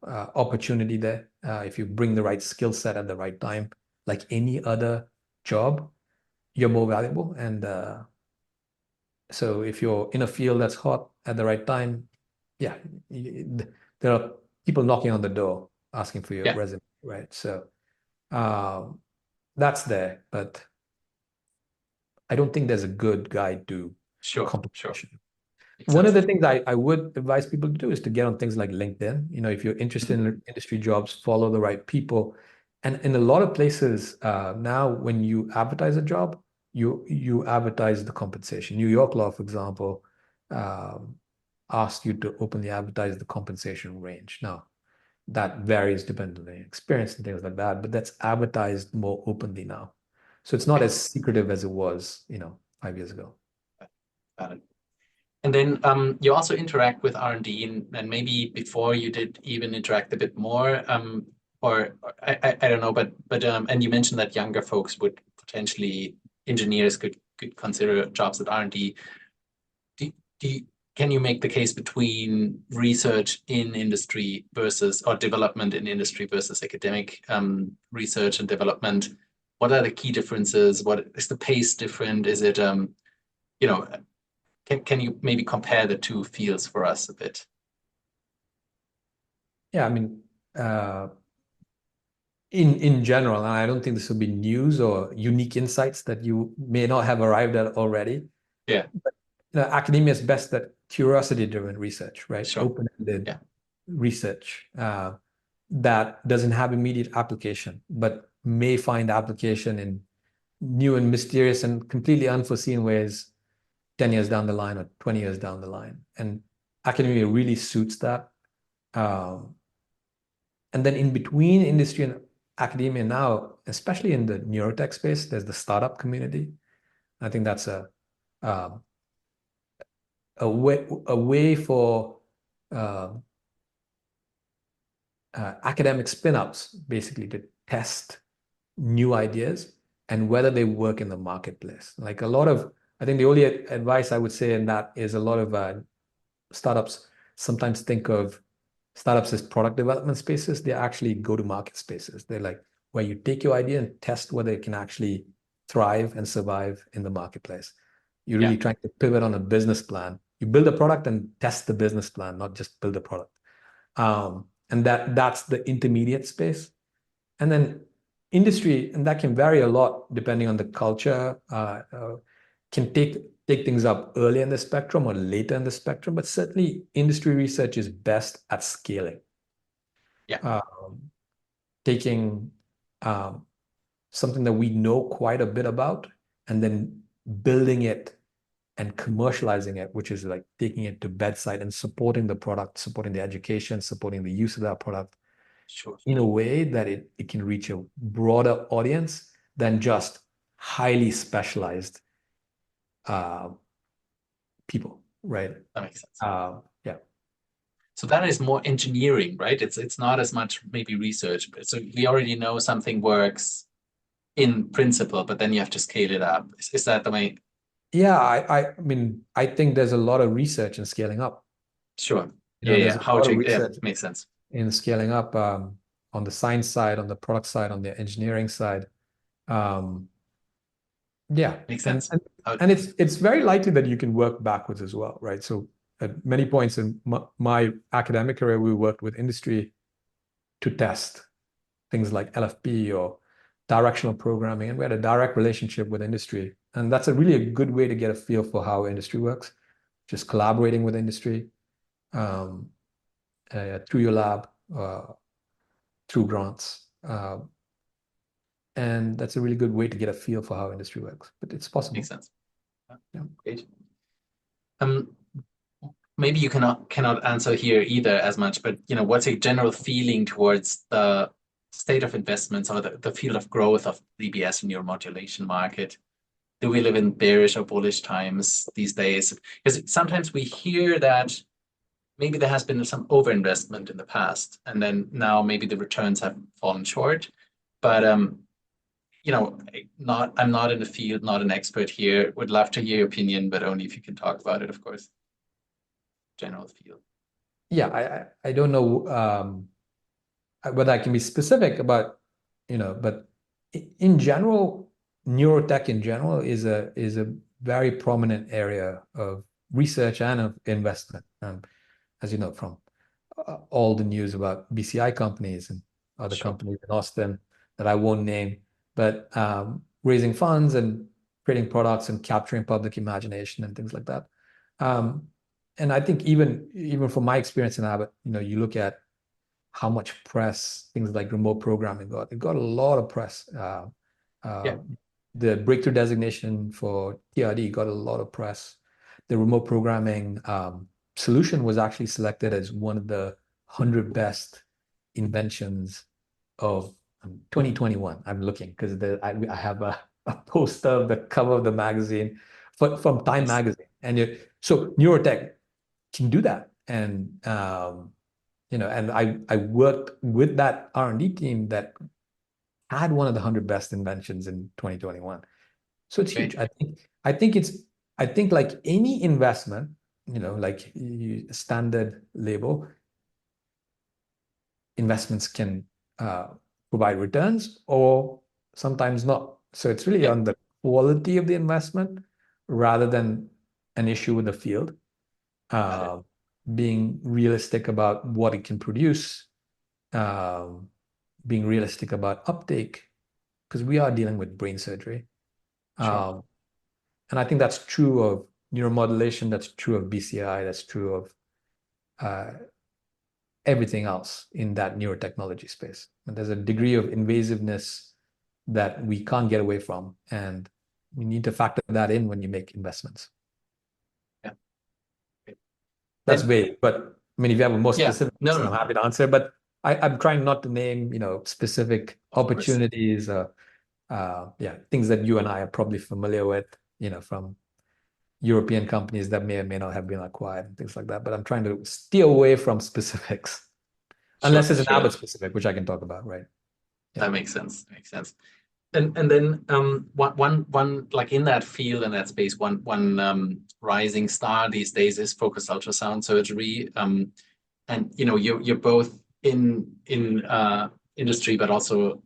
opportunity there. If you bring the right skill set at the right time, like any other job, you're more valuable. And so if you're in a field that's hot at the right time, there are people knocking on the door asking for your resume. right? So that's there, but I don't think there's a good guide to Sure. competition. Makes One of sense. the things I would advise people to do is to get on things like LinkedIn. If you're interested in industry jobs, follow the right people. And in a lot of places now, when you advertise a job, you advertise the compensation. New York law, for example, um, asks you to openly advertise the compensation range. Now, that varies depending on the experience and things like that, but that's advertised more openly now. So it's not as secretive as it was, 5 years ago. Got it. And then you also interact with R&D, and maybe before you did even interact a bit more, or I don't know, but and you mentioned that younger folks would potentially, engineers could consider jobs at R&D. Can you make the case between research in industry versus, or development in industry versus academic research and development? What are the key differences? What is the pace different? Is it, can you maybe compare the two fields for us a bit? Yeah, I mean, in general, and I don't think this will be news or unique insights that you may not have arrived at already. Yeah. But academia is best at curiosity-driven research, right? Sure. Open-ended research that doesn't have immediate application, but may find application in new and mysterious and completely unforeseen ways 10 years down the line or 20 years down the line. And academia really suits that. And then in between industry and academia now, especially in the neurotech space, there's the startup community. I think that's a way for academic spin-ups basically to test new ideas and whether they work in the marketplace. Like I think the only advice I would say in that is a lot of startups sometimes think of startups as product development spaces. They actually go-to-market spaces. They're like where you take your idea and test whether it can actually thrive and survive in the marketplace. You're really trying to pivot on a business plan. You build a product and test the business plan, not just build a product. And that's the intermediate space. And then industry, and that can vary a lot depending on the culture, can take things up early in the spectrum or later in the spectrum, but certainly industry research is best at scaling. Taking something that we know quite a bit about and then building it and commercializing it, which is like taking it to bedside and supporting the product, supporting the education, supporting the use of that product in a way that it can reach a broader audience than just highly specialized people, right? That makes sense. Yeah. So that is more engineering, right? It's not as much maybe research, but so we already know something works in principle, but then you have to scale it up. Is that the way? Yeah, I mean, I think there's a lot of research in scaling up. Sure. There's a lot of research makes sense. in scaling up on the science side, on the product side, on the engineering side. Yeah, Makes sense. And it's very likely that you can work backwards as well, right? So at many points in my academic career, we worked with industry to test things like LFP or directional programming, and we had a direct relationship with industry. And that's really a good way to get a feel for how industry works, just collaborating with industry through your lab, through grants. And that's a really good way to get a feel for how industry works, but it's possible. Makes sense. Yeah. Great. Maybe you cannot answer here either as much, but what's a general feeling towards the state of investments or the field of growth of DBS and neuromodulation market? Do we live in bearish or bullish times these days? Because sometimes we hear that maybe there has been some overinvestment in the past, and then now maybe the returns have fallen short. But I'm not in the field, not an expert here. Would love to hear your opinion, but only if you can talk about it, of course. General field. Yeah, I don't know whether I can be specific about, but in general, neurotech in general is a very prominent area of research and of investment. As you know, from all the news about BCI companies and other Sure. companies in Austin that I won't name, but raising funds and creating products and capturing public imagination and things like that. And I think even from my experience in Abbott, you look at how much press things like remote programming got. It got a lot of press. Yeah. The breakthrough designation for TRD got a lot of press. The remote programming solution was actually selected as one of the 100 best inventions of 2021. I'm looking because I have a poster of the cover of the magazine from Time Nice. magazine. And so neurotech can do that. And and I worked with that R&D team that had one of the 100 best inventions in 2021. So it's huge. Great. I think like any investment, like standard label, investments can provide returns or sometimes not. So it's really Yeah. on the quality of the investment rather than an issue with the field. Got it. Being realistic about what it can produce, being realistic about uptake, because we are dealing with brain surgery. Sure. And I think that's true of neuromodulation, that's true of BCI, that's true of everything else in that neurotechnology space. And there's a degree of invasiveness that we can't get away from. And we need to factor that in when you make investments. Yeah. Great. That's And vague, but I mean, if you have a more yeah, specific no, question, I'm happy to answer. But I'm trying not to name, specific of course. opportunities, things that you and I are probably familiar with, from European companies that may or may not have been acquired and things like that. But I'm trying to steer away from specifics, unless Sure, it's an sure. Abbott specific, which I can talk about, right? Yeah. That makes sense. Makes sense. And then one like in that field and that space, one rising star these days is focused ultrasound surgery. And you're both in industry, but also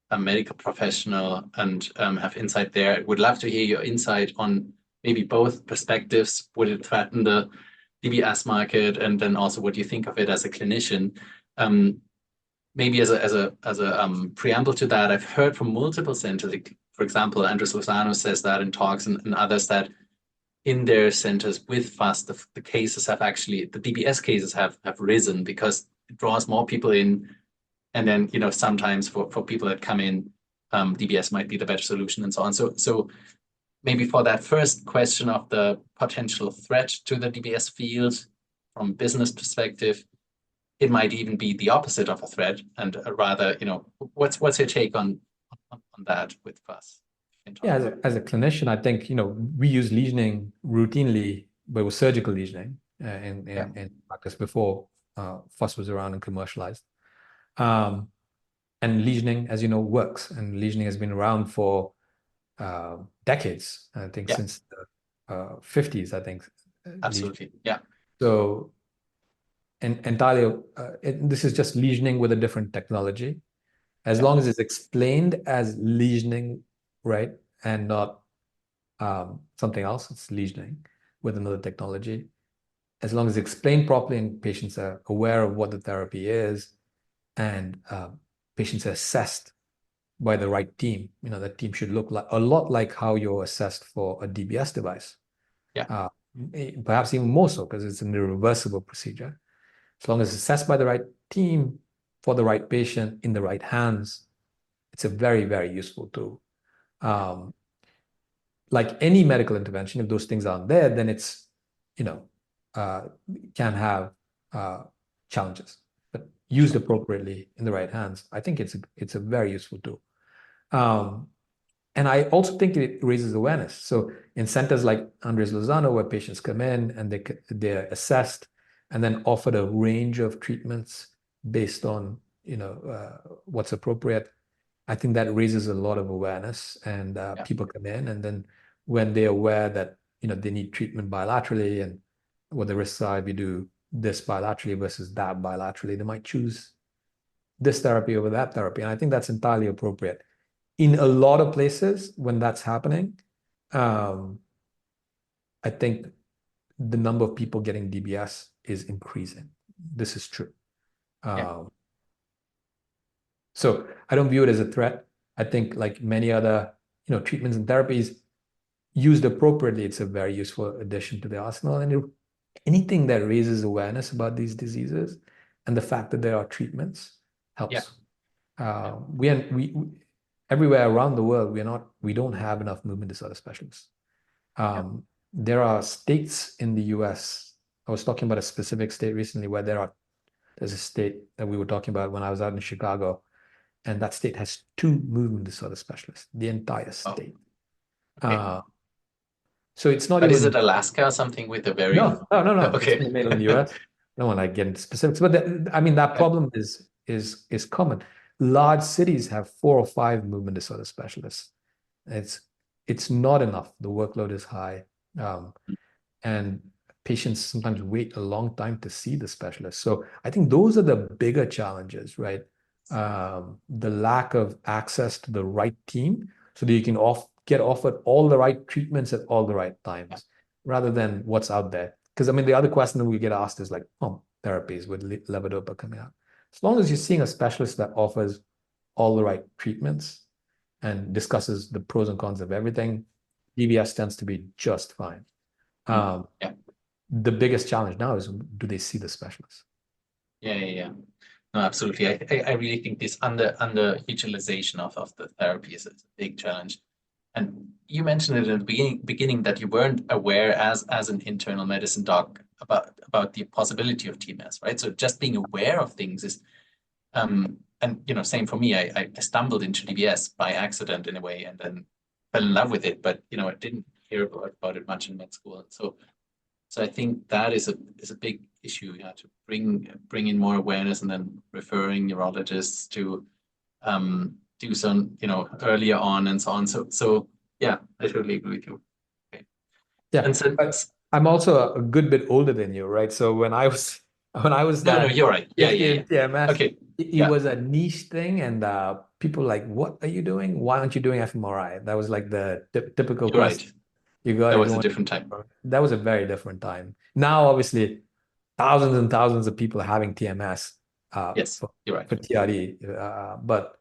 a medical professional and have insight there. Would love to hear your insight on maybe both perspectives. Would it threaten the DBS market, and then also what you think of it as a clinician? Maybe as a preamble to that, I've heard from multiple centers. Like, for example, Andres Lozano says that in talks, and others that in their centers with FAST, the cases have actually, the DBS cases have risen because it draws more people in. And then, sometimes for people that come in, DBS might be the better solution and so on. So maybe for that first question of the potential threat to the DBS field from business perspective, it might even be the opposite of a threat, and rather, what's your take on that with FAST? Yeah, as a clinician, I think, we use lesioning routinely, but with surgical lesioning in practice before FUS was around and commercialized. And lesioning, as you know, works. And lesioning has been around for decades, I think since the 50s, I think. Absolutely, yeah. So, and entirely, this is just lesioning with a different technology. As long as it's explained as lesioning, right, and not something else, it's lesioning with another technology. As long as it's explained properly and patients are aware of what the therapy is, and patients are assessed by the right team. That team should look a lot like how you're assessed for a DBS device. Yeah. Perhaps even more so because it's an irreversible procedure. As long as it's assessed by the right team for the right patient in the right hands, it's a very, very useful tool. Like any medical intervention, if those things aren't there, then it's, can have challenges. But used appropriately in the right hands, I think it's a very useful tool. And I also think it raises awareness. So in centers like Andres Lozano, where patients come in and they're assessed and then offered a range of treatments based on what's appropriate, I think that raises a lot of awareness, and people come in, and then when they're aware that they need treatment bilaterally and what the risks are if you do this bilaterally versus that bilaterally, they might choose this therapy over that therapy. And I think that's entirely appropriate. In a lot of places, when that's happening, I think the number of people getting DBS is increasing. This is true. So I don't view it as a threat. I think like many other, treatments and therapies used appropriately, it's a very useful addition to the arsenal. And anything that raises awareness about these diseases and the fact that there are treatments helps. We everywhere around the world, we don't have enough movement disorder specialists. There are states in the US. I was talking about a specific state recently where there's a state that we were talking about when I was out in Chicago, and that state has 2 movement disorder specialists, the entire state. Okay. So it's not But even. is it Alaska or something with a very No. okay. It's made in the US. I don't want to get into specifics, but that problem is common. Large cities have 4 or 5 movement disorder specialists. It's not enough. The workload is high, and patients sometimes wait a long time to see the specialist. So I think those are the bigger challenges, right? The lack of access to the right team so that you can get offered all the right treatments at all the right times, rather than what's out there. Because the other question that we get asked is like, therapies with levodopa coming out. As long as you're seeing a specialist that offers all the right treatments and discusses the pros and cons of everything, DBS tends to be just fine. The biggest challenge now is, do they see the specialist? Yeah. No, absolutely. I really think this underutilization of the therapy is a big challenge. And you mentioned it at the beginning that you weren't aware as an internal medicine doc about the possibility of TMS, right? So just being aware of things is, and same for me. I stumbled into DBS by accident in a way, and then fell in love with it. But I didn't hear about it much in med school. So I think that is a big issue, to bring in more awareness, and then referring neurologists to do some, earlier on and so on. So yeah, I totally agree with you. Okay. Yeah, and so I'm also a good bit older than you, right? So when I was no, you're right. Yeah. TMS, Okay. It was a niche thing, and people were like, "What are you doing? Why aren't you doing fMRI?" That was like the typical You're question. right. You got That was a different time. That was a very different time. Now, obviously, thousands and thousands of people are having TMS. Yes, you're right. For TRD, but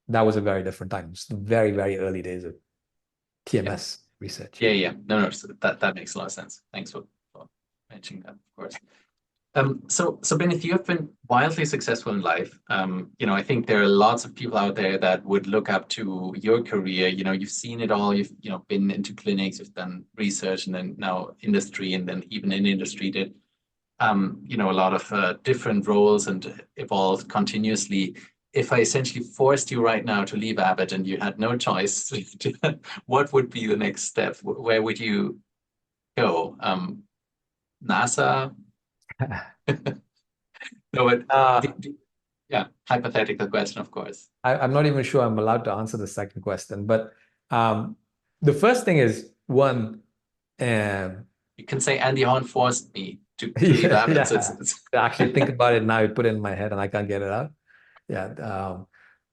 that was a very different time. It's the very, very early days of TMS research. Yeah. No, so that makes a lot of sense. Thanks for mentioning that, of course. So Binith, you have been wildly successful in life. I think there are lots of people out there that would look up to your career. You've seen it all. You've been into clinics, you've done research, and then now industry, and then even in industry did a lot of different roles and evolved continuously. If I essentially forced you right now to leave Abbott and you had no choice, what would be the next step? Where would you go? NASA? No, yeah, hypothetical question, of course. I'm not even sure I'm allowed to answer the second question, but the first thing is one. You can say Andy Horn forced me to leave Abbott. Yeah. Actually, think about it now. You put it in my head, and I can't get it out. Yeah.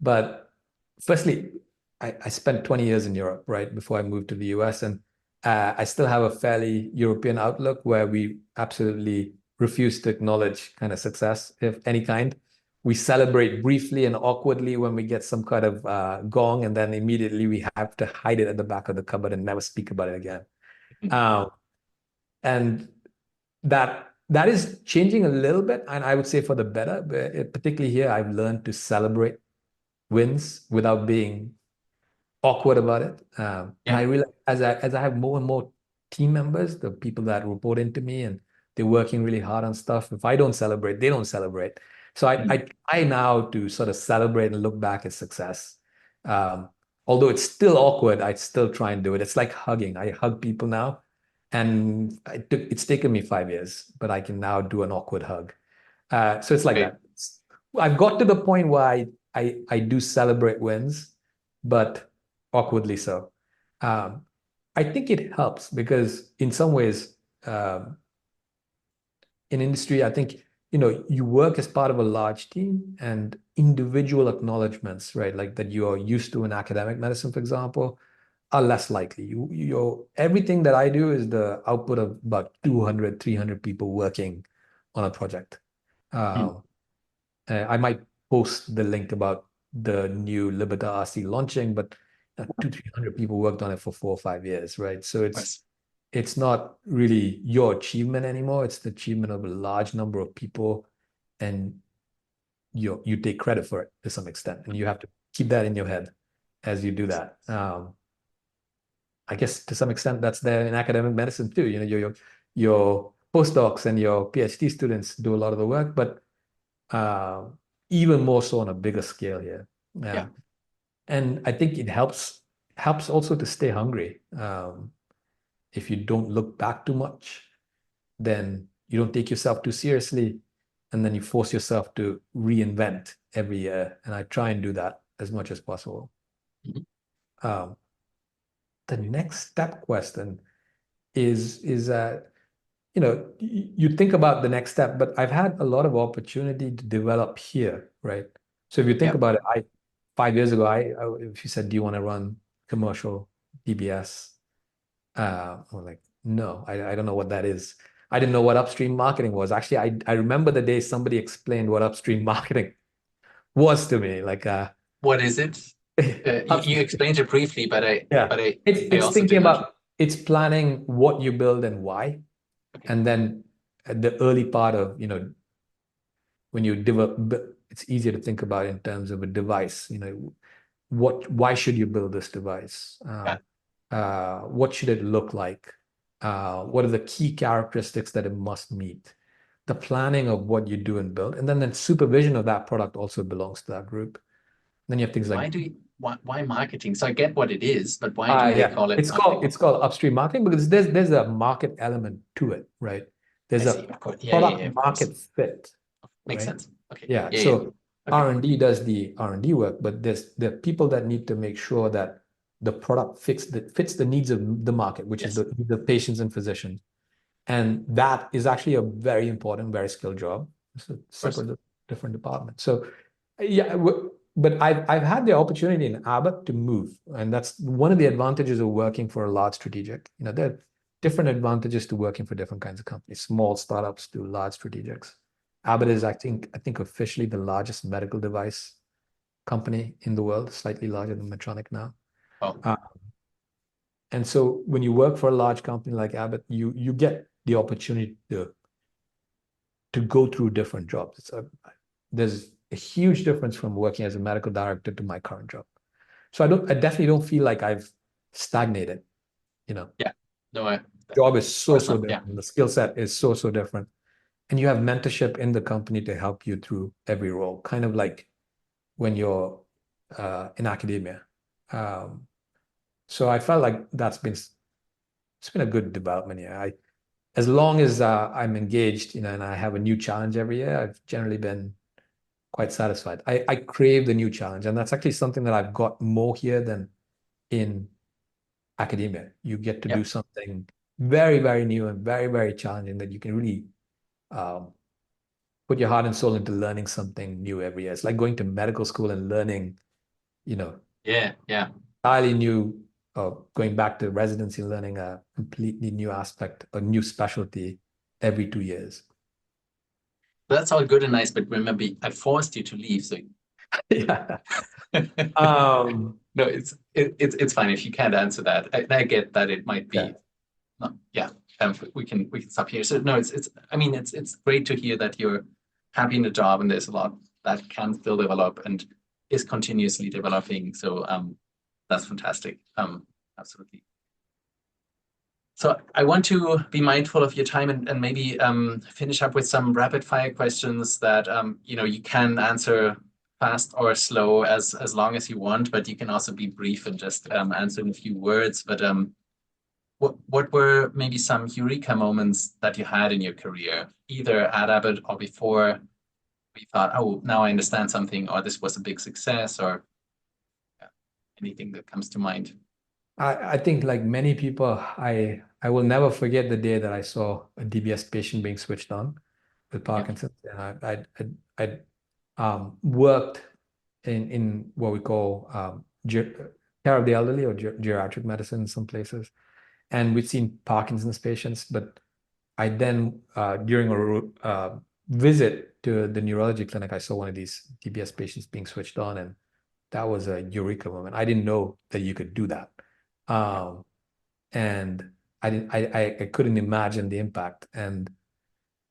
But firstly, I spent 20 years in Europe, right, before I moved to the US, and I still have a fairly European outlook where we absolutely refuse to acknowledge kind of success of any kind. We celebrate briefly and awkwardly when we get some kind of gong, and then immediately we have to hide it at the back of the cupboard and never speak about it again. And that is changing a little bit, and I would say for the better. But particularly here, I've learned to celebrate wins without being awkward about it. And I realize as I have more and more team members, the people that report into me, and they're working really hard on stuff. If I don't celebrate, they don't celebrate. So I try now to sort of celebrate and look back at success. Although it's still awkward, I still try and do it. It's like hugging. I hug people now, and it's taken me 5 years, but I can now do an awkward hug. So it's like that. I've got to the point where I do celebrate wins, but awkwardly so. I think it helps because in some ways, in industry, I think, you work as part of a large team, and individual acknowledgements, right, like that you are used to in academic medicine, for example, are less likely. Everything that I do is the output of about 200, 300 people working on a project. I might post the link about the new Liberta RC launching, but 200-300 people worked on it for 4 or 5 years, right? So it's not really your achievement anymore. It's the achievement of a large number of people, and you take credit for it to some extent, and you have to keep that in your head as you do that. I guess to some extent that's there in academic medicine too. You know, your postdocs and your PhD students do a lot of the work, but even more so on a bigger scale here. Yeah. And I think it helps also to stay hungry. If you don't look back too much, then you don't take yourself too seriously, and then you force yourself to reinvent every year. And I try and do that as much as possible. The next step question is you know, you think about the next step, but I've had a lot of opportunity to develop here, right? So if you think about it, 5 years ago, if you said, do you want to run commercial DBS? I'm like, no, I don't know what that is. I didn't know what upstream marketing was. Actually, I remember the day somebody explained what upstream marketing was to me. Like, what is it? You explained it briefly, but I it's also thinking about, it's planning what you build and why. Okay. And then the early part of, you know, when you develop, it's easier to think about in terms of a device. You know, why should you build this device? What should it look like? What are the key characteristics that it must meet? The planning of what you do and build, and then the supervision of that product also belongs to that group. Then you have things like, why marketing? So I get what it is, but why do they call it marketing? It's called upstream marketing because there's a market element to it, right? There's a product market fit. Makes sense. Okay. Yeah. So R&D does the R&D work, but there are people that need to make sure that the product fits the needs of the market, which is the patients and physicians. And that is actually a very important, very skilled job. It's a separate, different department. So yeah, but I've had the opportunity in Abbott to move, and that's one of the advantages of working for a large strategic. You know, there are different advantages to working for different kinds of companies, small startups to large strategics. Abbott is, I think officially the largest medical device company in the world, slightly larger than Medtronic now. And so when you work for a large company like Abbott, you get the opportunity to go through different jobs. There's a huge difference from working as a medical director to my current job. So I definitely don't feel like I've stagnated, you know. Yeah. No, job is so different. Yeah. The skill set is so different. And you have mentorship in the company to help you through every role, kind of like when you're in academia. So I felt like it's been a good development here. As long as I'm engaged, you know, and I have a new challenge every year, I've generally been quite satisfied. I crave the new challenge, and that's actually something that I've got more here than in academia. You get to do something very, very new and very, very challenging that you can really put your heart and soul into learning something new every year. It's like going to medical school and learning, you know, entirely new, going back to residency, learning a completely new aspect, a new specialty every 2 years. That's all good and nice, but remember, I forced you to leave, so yeah. No, it's fine if you can't answer that. I get that it might be. We can stop here. So no, it's great to hear that you're happy in the job, and there's a lot that can still develop and is continuously developing. So that's fantastic. Absolutely. So I want to be mindful of your time and maybe finish up with some rapid fire questions that you can answer fast or slow as long as you want, but you can also be brief and just answer in a few words. But what were maybe some eureka moments that you had in your career, either at Abbott or before, we thought, oh, now I understand something, or this was a big success, or anything that comes to mind? I think, like many people, I will never forget the day that I saw a DBS patient being switched on with Parkinson. And I worked in what we call care of the elderly or geriatric medicine in some places. And we've seen Parkinson's patients, but I then, during a visit to the neurology clinic, I saw one of these DBS patients being switched on, and that was a eureka moment. I didn't know that you could do that. And I couldn't imagine the impact. And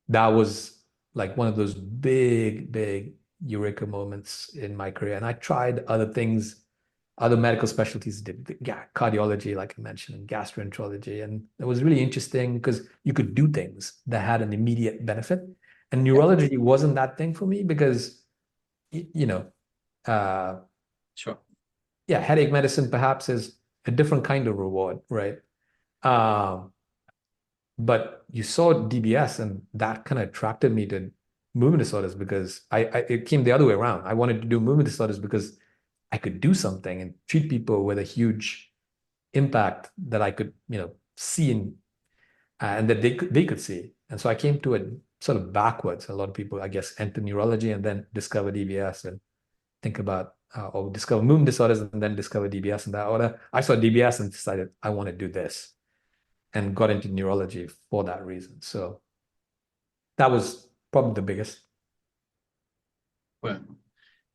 that was like one of those big eureka moments in my career. And I tried other things, other medical specialties, did cardiology, like I mentioned, and gastroenterology. And it was really interesting because you could do things that had an immediate benefit. And neurology wasn't that thing for me because, you know, Sure. yeah, headache medicine perhaps is a different kind of reward, right? Um, but you saw DBS, and that kind of attracted me to movement disorders because it came the other way around. I wanted to do movement disorders because I could do something and treat people with a huge impact that I could, see and that they could see. And so I came to it sort of backwards. A lot of people, I guess, enter neurology and then discover DBS and think about or discover movement disorders and then discover DBS in that order. I saw DBS and decided I want to do this and got into neurology for that reason. So that was probably the biggest. Well,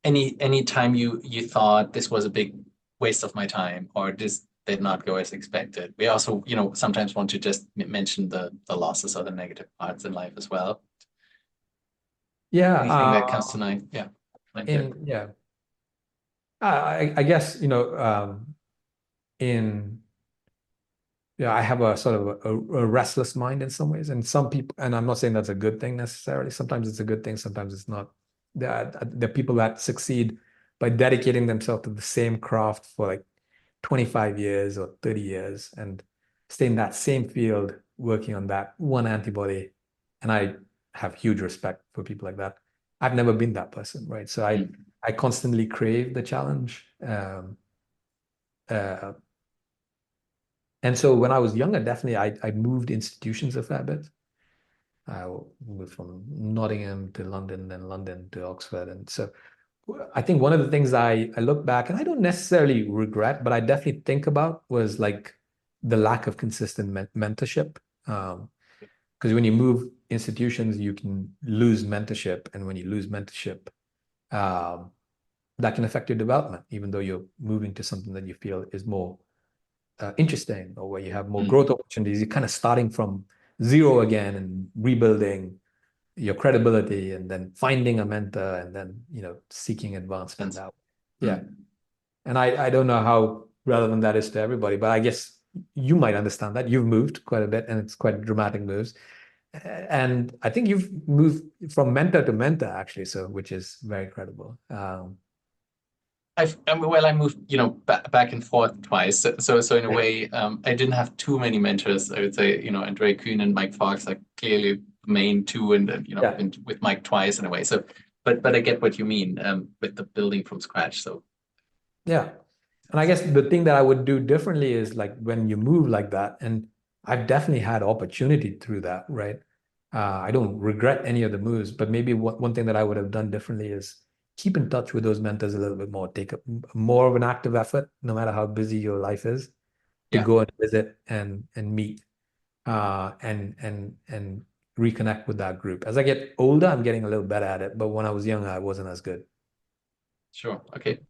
any time you thought this was a big waste of my time, or this did not go as expected? We also, sometimes want to just mention the losses or the negative parts in life as well. Yeah. Anything that comes to mind? Yeah. Yeah. I guess, I have a sort of a restless mind in some ways. And some people, and I'm not saying that's a good thing necessarily. Sometimes it's a good thing, sometimes it's not. There are people that succeed by dedicating themselves to the same craft for like 25 years or 30 years and stay in that same field working on that one antibody. And I have huge respect for people like that. I've never been that person, right? So I constantly crave the challenge. And so when I was younger, definitely I moved institutions a fair bit. I moved from Nottingham to London, then London to Oxford. And so I think one of the things I look back, and I don't necessarily regret, but I definitely think about was like the lack of consistent mentorship. Because when you move institutions, you can lose mentorship. And when you lose mentorship, that can affect your development, even though you're moving to something that you feel is more interesting or where you have more growth opportunities. You're kind of starting from zero again and rebuilding your credibility and then finding a mentor and then, seeking advancement that way. Yeah. And I don't know how relevant that is to everybody, but I guess you might understand that. You've moved quite a bit and it's quite dramatic moves. And I think you've moved from mentor to mentor actually, so which is very credible. I moved, back and forth twice. So in a way, I didn't have too many mentors. I would say, Andre Kuhn and Mike Fox are clearly the main two, and been with Mike twice in a way. So, but I get what you mean with the building from scratch. So, yeah, and I guess the thing that I would do differently is like when you move like that, and I've definitely had opportunity through that, right? I don't regret any of the moves, but maybe one thing that I would have done differently is keep in touch with those mentors a little bit more, take more of an active effort, no matter how busy your life is, to go and visit and meet and reconnect with that group. As I get older, I'm getting a little better at it, but when I was younger, I wasn't as good. Sure. Okay.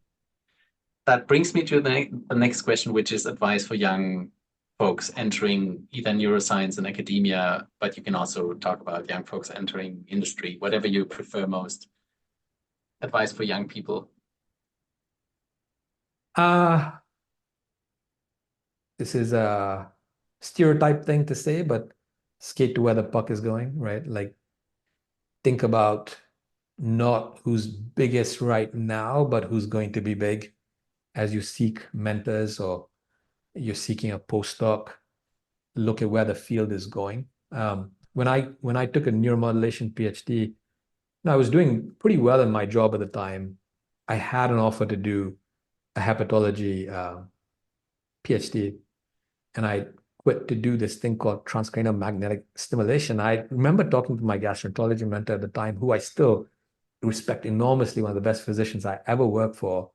That brings me to the next question, which is advice for young folks entering either neuroscience and academia, but you can also talk about young folks entering industry, whatever you prefer most. Advice for young people. This is a stereotype thing to say, but skate to where the puck is going, right? Like think about not who's biggest right now, but who's going to be big as you seek mentors or you're seeking a postdoc. Look at where the field is going. When I took a neuromodulation PhD, I was doing pretty well in my job at the time. I had an offer to do a hepatology PhD, and I quit to do this thing called transcranial magnetic stimulation. I remember talking to my gastroenterology mentor at the time, who I still respect enormously, one of the best physicians I ever worked for.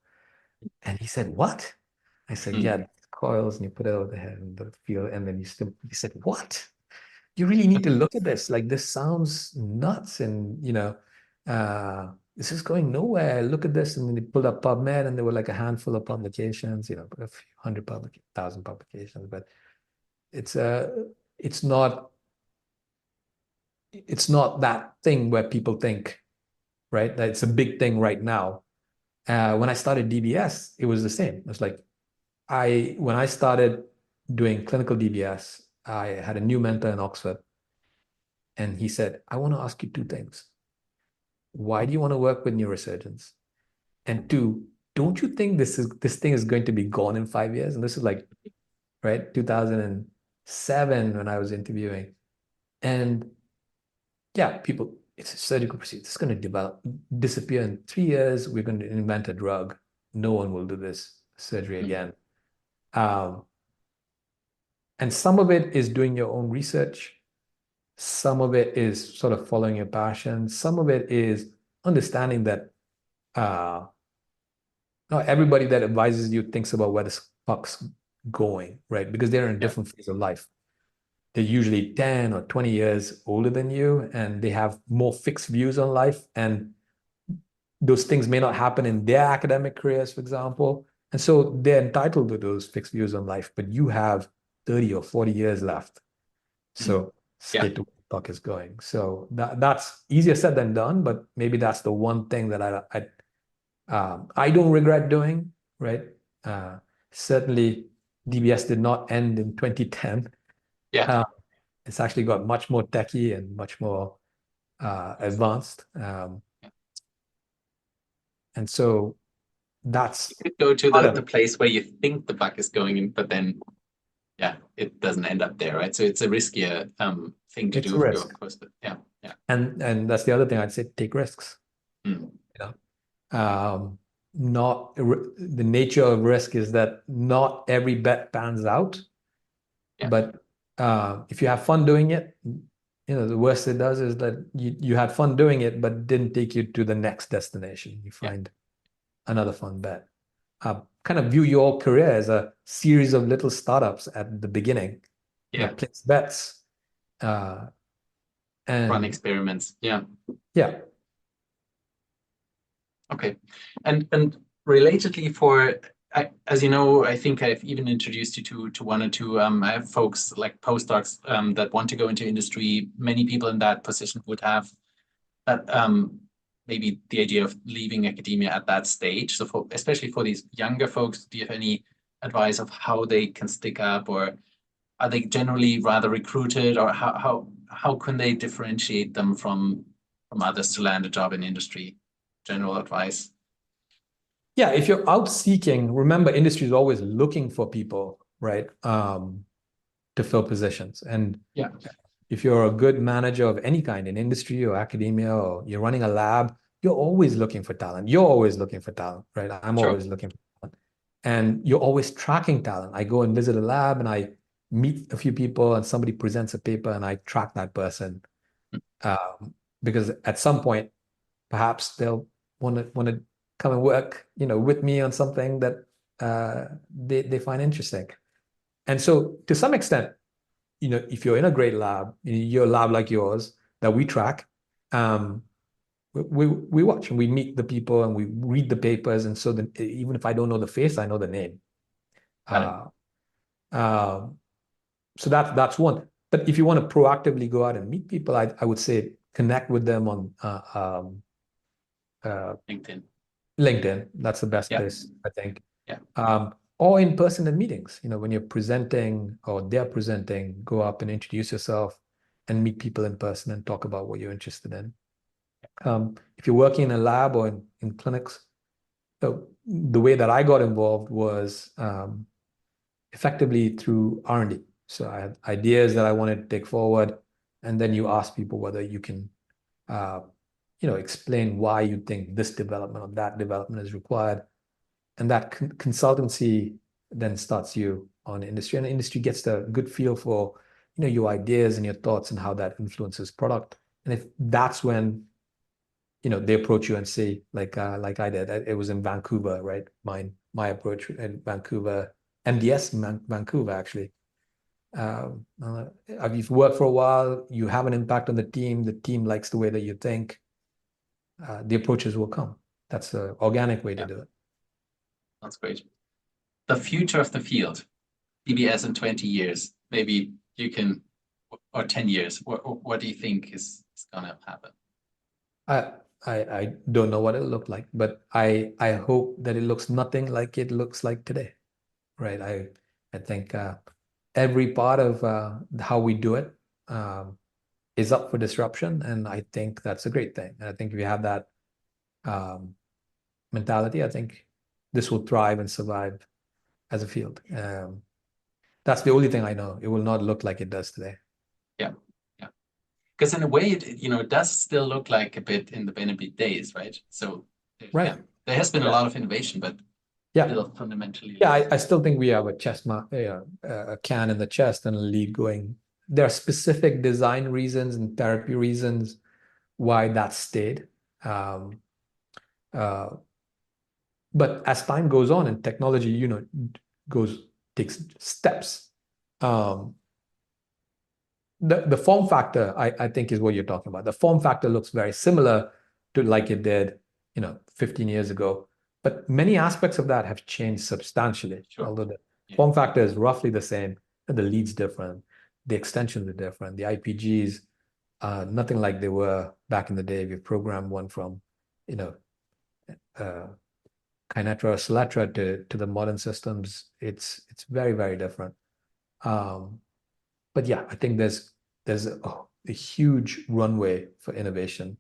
And he said, "What?" I said, "Yeah, coils, and you put it over the head and the field, and then he said, "What? You really need to look at this. Like this sounds nuts." And this is going nowhere. Look at this. And then they pulled up PubMed and there were like a handful of publications, a few hundred thousand publications, but it's not that thing where people think, right, that it's a big thing right now. When I started DBS, it was the same. It was like when I started doing clinical DBS, I had a new mentor in Oxford, and he said, I want to ask you two things. Why do you want to work with neurosurgeons? And two, don't you think this thing is going to be gone in 5 years? And this is like, right, 2007 when I was interviewing. And yeah, it's a surgical procedure. It's going to disappear in 3 years. We're going to invent a drug. No one will do this surgery again. And some of it is doing your own research. Some of it is sort of following your passion. Some of it is understanding that not everybody that advises you thinks about where the puck's going, right? Because they're in a different phase of life. They're usually 10 or 20 years older than you, and they have more fixed views on life. And those things may not happen in their academic careers, for example. And so they're entitled to those fixed views on life, but you have 30 or 40 years left. So skate to where the puck is going. So that's easier said than done, but maybe that's the one thing that I don't regret doing, right? Certainly DBS did not end in 2010. It's actually got much more techy and much more advanced. And so that's you could go to the place where you think the buck is going in, but then it doesn't end up there, right? So it's a riskier thing to do. Risk. And that's the other thing I'd say, take risks. Not the nature of risk is that not every bet pans out, but if you have fun doing it, the worst it does is that you had fun doing it, but didn't take you to the next destination. You find another fun bet. Kind of view your career as a series of little startups at the beginning. Place bets. And run experiments. Yeah. Okay. And relatedly as you know, I think I've even introduced you to one or two. I have folks like postdocs that want to go into industry. Many people in that position would have that maybe the idea of leaving academia at that stage. So especially for these younger folks, do you have any advice of how they can stick up, or are they generally rather recruited, or how can they differentiate them from others to land a job in industry? General advice. Yeah, if you're out seeking, remember industry is always looking for people, right? To fill positions. And if you're a good manager of any kind in industry or academia, or you're running a lab, you're always looking for talent. You're always looking for talent, right? I'm always looking for talent. And you're always tracking talent. I go and visit a lab and I meet a few people and somebody presents a paper and I track that person. Because at some point, perhaps they'll want to come and work, with me on something that they find interesting. And so to some extent, if you're in a great lab, you're a lab like yours that we track, we watch and we meet the people and we read the papers. And so even if I don't know the face, I know the name. So that's one. But if you want to proactively go out and meet people, I would say connect with them on LinkedIn. That's the best place, I think. Or in person in meetings. When you're presenting or they're presenting, go up and introduce yourself and meet people in person and talk about what you're interested in. If you're working in a lab or in clinics, the way that I got involved was effectively through R&D. So I had ideas that I wanted to take forward, and then you ask people whether you can explain why you think this development or that development is required. And that consultancy then starts you on industry, and the industry gets a good feel for, your ideas and your thoughts and how that influences product. And if that's when, they approach you and say, like I did, it was in Vancouver, right? My approach in Vancouver, MDS in Vancouver, actually. You've worked for a while, you have an impact on the team likes the way that you think. the approaches will come. That's the organic way to do it. That's great. The future of the field, DBS in 20 years, maybe you can, or 10 years, what do you think is going to happen? I don't know what it'll look like, but I hope that it looks nothing like it looks like today, right? I think every part of how we do it is up for disruption, and I think that's a great thing. And I think if you have that mentality, I think this will thrive and survive as a field. That's the only thing I know. It will not look like it does today. Yeah, yeah. Because in a way, it does still look like a bit in the Benefit days, right? So, right. Yeah, there has been a lot of innovation, but still fundamentally. Yeah, I still think we have a a can in the chest and a lead going. There are specific design reasons and therapy reasons why that stayed. But as time goes on and technology, takes steps. The form factor, I think, is what you're talking about. The form factor looks very similar to like it did, 15 years ago. But many aspects of that have changed substantially. Sure. Although the form factor is roughly the same, the lead's different, the extensions are different, the IPGs, nothing like they were back in the day. If you program one from, Kinetra or Celetra to the modern systems, it's very, very different. But yeah, I think there's a huge runway for innovation.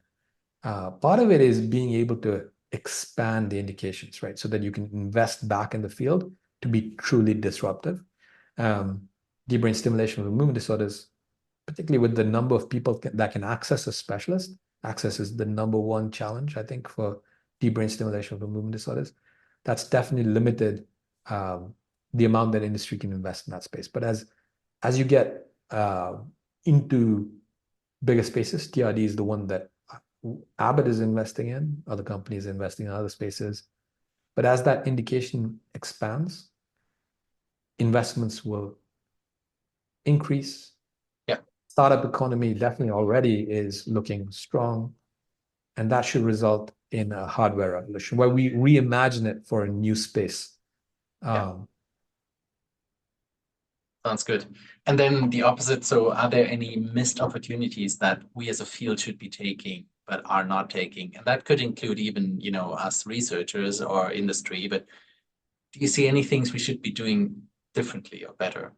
Part of it is being able to expand the indications, right? So that you can invest back in the field to be truly disruptive. Deep brain stimulation with movement disorders, particularly with the number of people that can access a specialist, access is the number one challenge, I think, for deep brain stimulation for movement disorders. That's definitely limited the amount that industry can invest in that space. But as you get into bigger spaces, TRD is the one that Abbott is investing in, other companies are investing in other spaces. But as that indication expands, investments will increase. Yeah. Startup economy definitely already is looking strong. And that should result in a hardware revolution where we reimagine it for a new space. Sounds good. And then the opposite. So are there any missed opportunities that we as a field should be taking but are not taking? And that could include even, us researchers or industry. But do you see any things we should be doing differently or better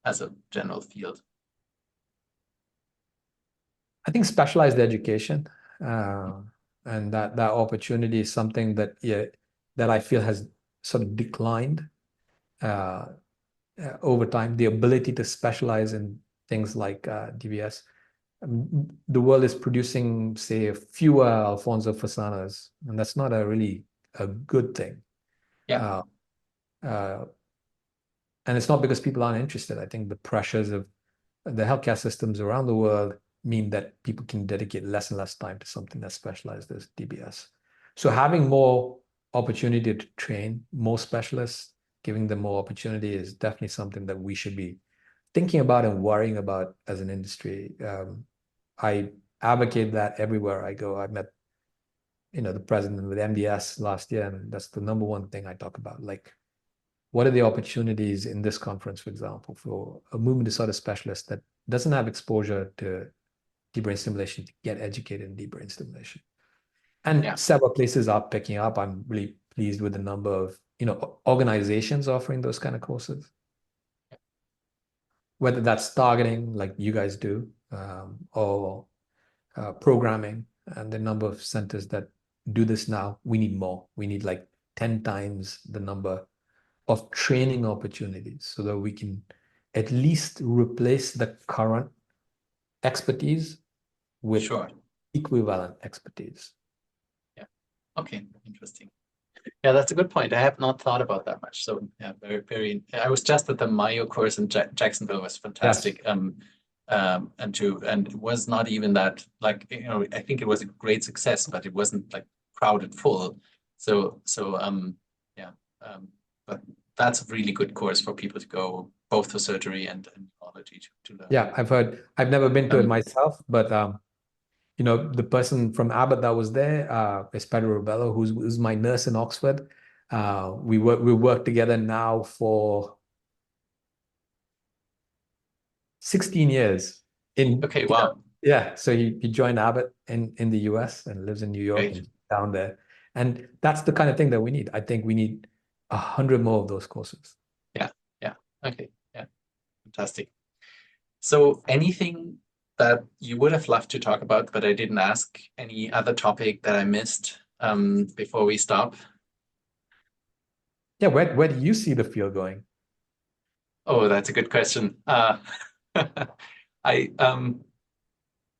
as a general field? I think specialized education and that opportunity is something that I feel has sort of declined over time. The ability to specialize in things like DBS. The world is producing, say, fewer Alfonso Fasanas, and that's not really a good thing. Yeah. And it's not because people aren't interested. I think the pressures of the healthcare systems around the world mean that people can dedicate less and less time to something that's specialized as DBS. So having more opportunity to train more specialists, giving them more opportunity is definitely something that we should be thinking about and worrying about as an industry. I advocate that everywhere I go. I met, the president with MDS last year, and that's the number one thing I talk about. Like, what are the opportunities in this conference, for example, for a movement disorder specialist that doesn't have exposure to deep brain stimulation to get educated in deep brain stimulation? And several places are picking up. I'm really pleased with the number of, organizations offering those kind of courses. Whether that's targeting, like you guys do, or programming, and the number of centers that do this now. We need more. We need like 10 times the number of training opportunities so that we can at least replace the current expertise with equivalent expertise. Yeah. Okay. Interesting. Yeah, that's a good point. I have not thought about that much. So yeah, very, very. I was just at the Mayo course in Jacksonville. It was fantastic. Yes. And it was not even that, like, I think it was a great success, but it wasn't like crowded full. But that's a really good course for people to go, both for surgery and neurology to learn. Yeah, I've heard. I've never been to it myself, but the person from Abbott that was there, Espero Rubello, who's my nurse in Oxford. We work together now for 16 years. Okay, wow. Yeah, so he joined Abbott in the US and lives in New York Great. and down there. And that's the kind of thing that we need. I think we need 100 more of those courses. Yeah, yeah. Okay, yeah. Fantastic. So anything that you would have loved to talk about, but I didn't ask? Any other topic that I missed before we stop? Yeah, where do you see the field going? Oh, that's a good question.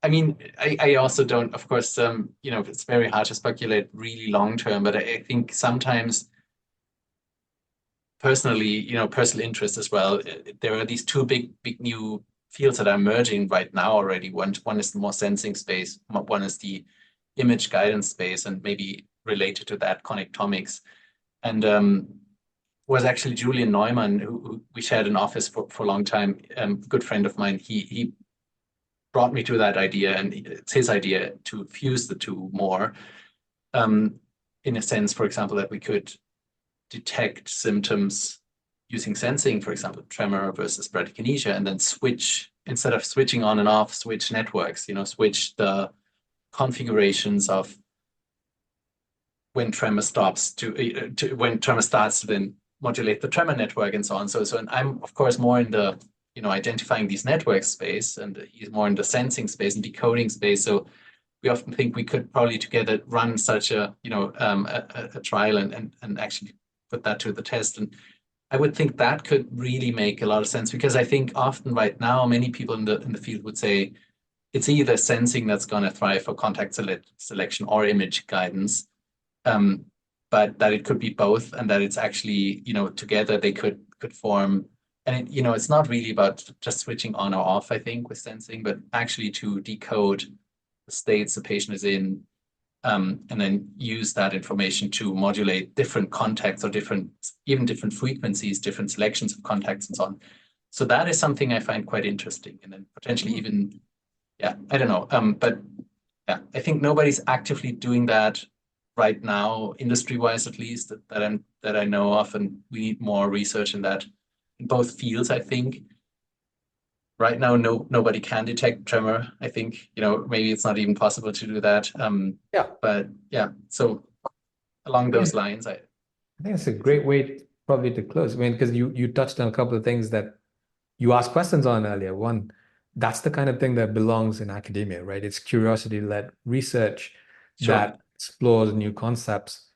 I mean, I also don't, of course, it's very hard to speculate really long term, but I think sometimes personally, personal interest as well. There are these two big new fields that are emerging right now already. One is the more sensing space, one is the image guidance space, and maybe related to that, connectomics. And was actually Julian Neumann, who we shared an office for a long time, good friend of mine. He brought me to that idea, and it's his idea to fuse the two more, in a sense, for example, that we could detect symptoms using sensing, for example, tremor versus bradykinesia, and then switch, instead of switching on and off, switch networks, switch the configurations of when tremor stops to when tremor starts to then modulate the tremor network and so on. So and I'm, of course, more in the identifying these network space, and he's more in the sensing space and decoding space. So we often think we could probably together run such a a trial and actually put that to the test. And I would think that could really make a lot of sense, because I think often right now many people in the field would say it's either sensing that's going to thrive for contact selection or image guidance, but that it could be both, and that it's actually together they could form. And it's not really about just switching on or off, I think, with sensing, but actually to decode the states the patient is in, and then use that information to modulate different contacts or even different frequencies, different selections of contacts and so on. So that is something I find quite interesting, and then potentially even, I don't know, but yeah, I think nobody's actively doing that right now, industry-wise at least, that I know of, and we need more research in that. In both fields, I think. Right now, nobody can detect tremor. I think, maybe it's not even possible to do that. But yeah, so along those lines, I think it's a great way probably to close. I mean, because you touched on a couple of things that you asked questions on earlier. One, that's the kind of thing that belongs in academia, right? It's curiosity-led research that explores new concepts.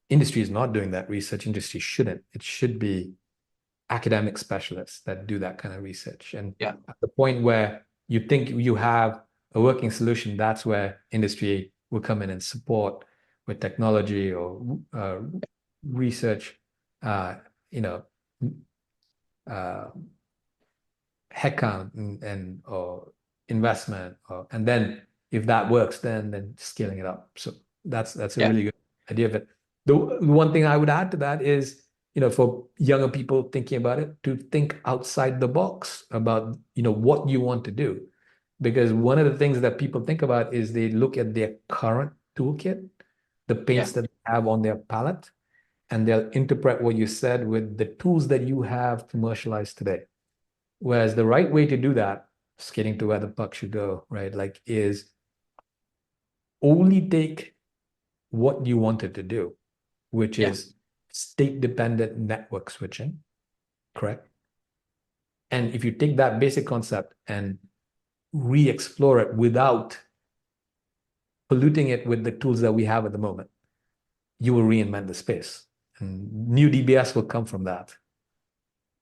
Industry is not doing that research. Industry shouldn't. It should be academic specialists that do that kind of research. And at the point where you think you have a working solution, that's where industry will come in and support with technology or research, headcount and or investment, and then if that works, then scaling it up. So that's a really good idea of it. The one thing I would add to that is, for younger people thinking about it, to think outside the box about, what you want to do. Because one of the things that people think about is they look at their current toolkit, the paints that they have on their palette, and they'll interpret what you said with the tools that you have commercialized today. Whereas the right way to do that, skating to where the puck should go, right? Like, is only take what you wanted to do, which is state-dependent network switching, correct? And if you take that basic concept and re-explore it without polluting it with the tools that we have at the moment, you will reinvent the space. And new DBS will come from that.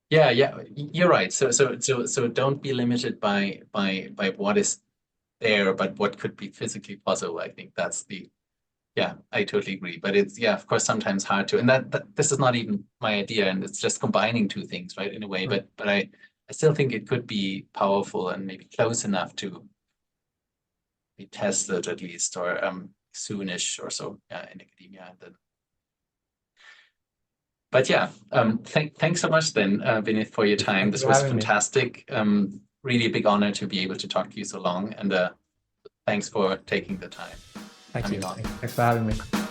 Yeah, you're right. So don't be limited by what is there, but what could be physically possible. I think that's the I totally agree. But it's of course sometimes hard to, and that this is not even my idea, and it's just combining two things, right, in a way. But I still think it could be powerful and maybe close enough to be tested at least, or soonish or so, in academia. And then, but thanks so much then, Binith, for your time. This was fantastic. Really a big honor to be able to talk to you so long, and thanks for taking the time. Thank you. coming on. Thanks for having me.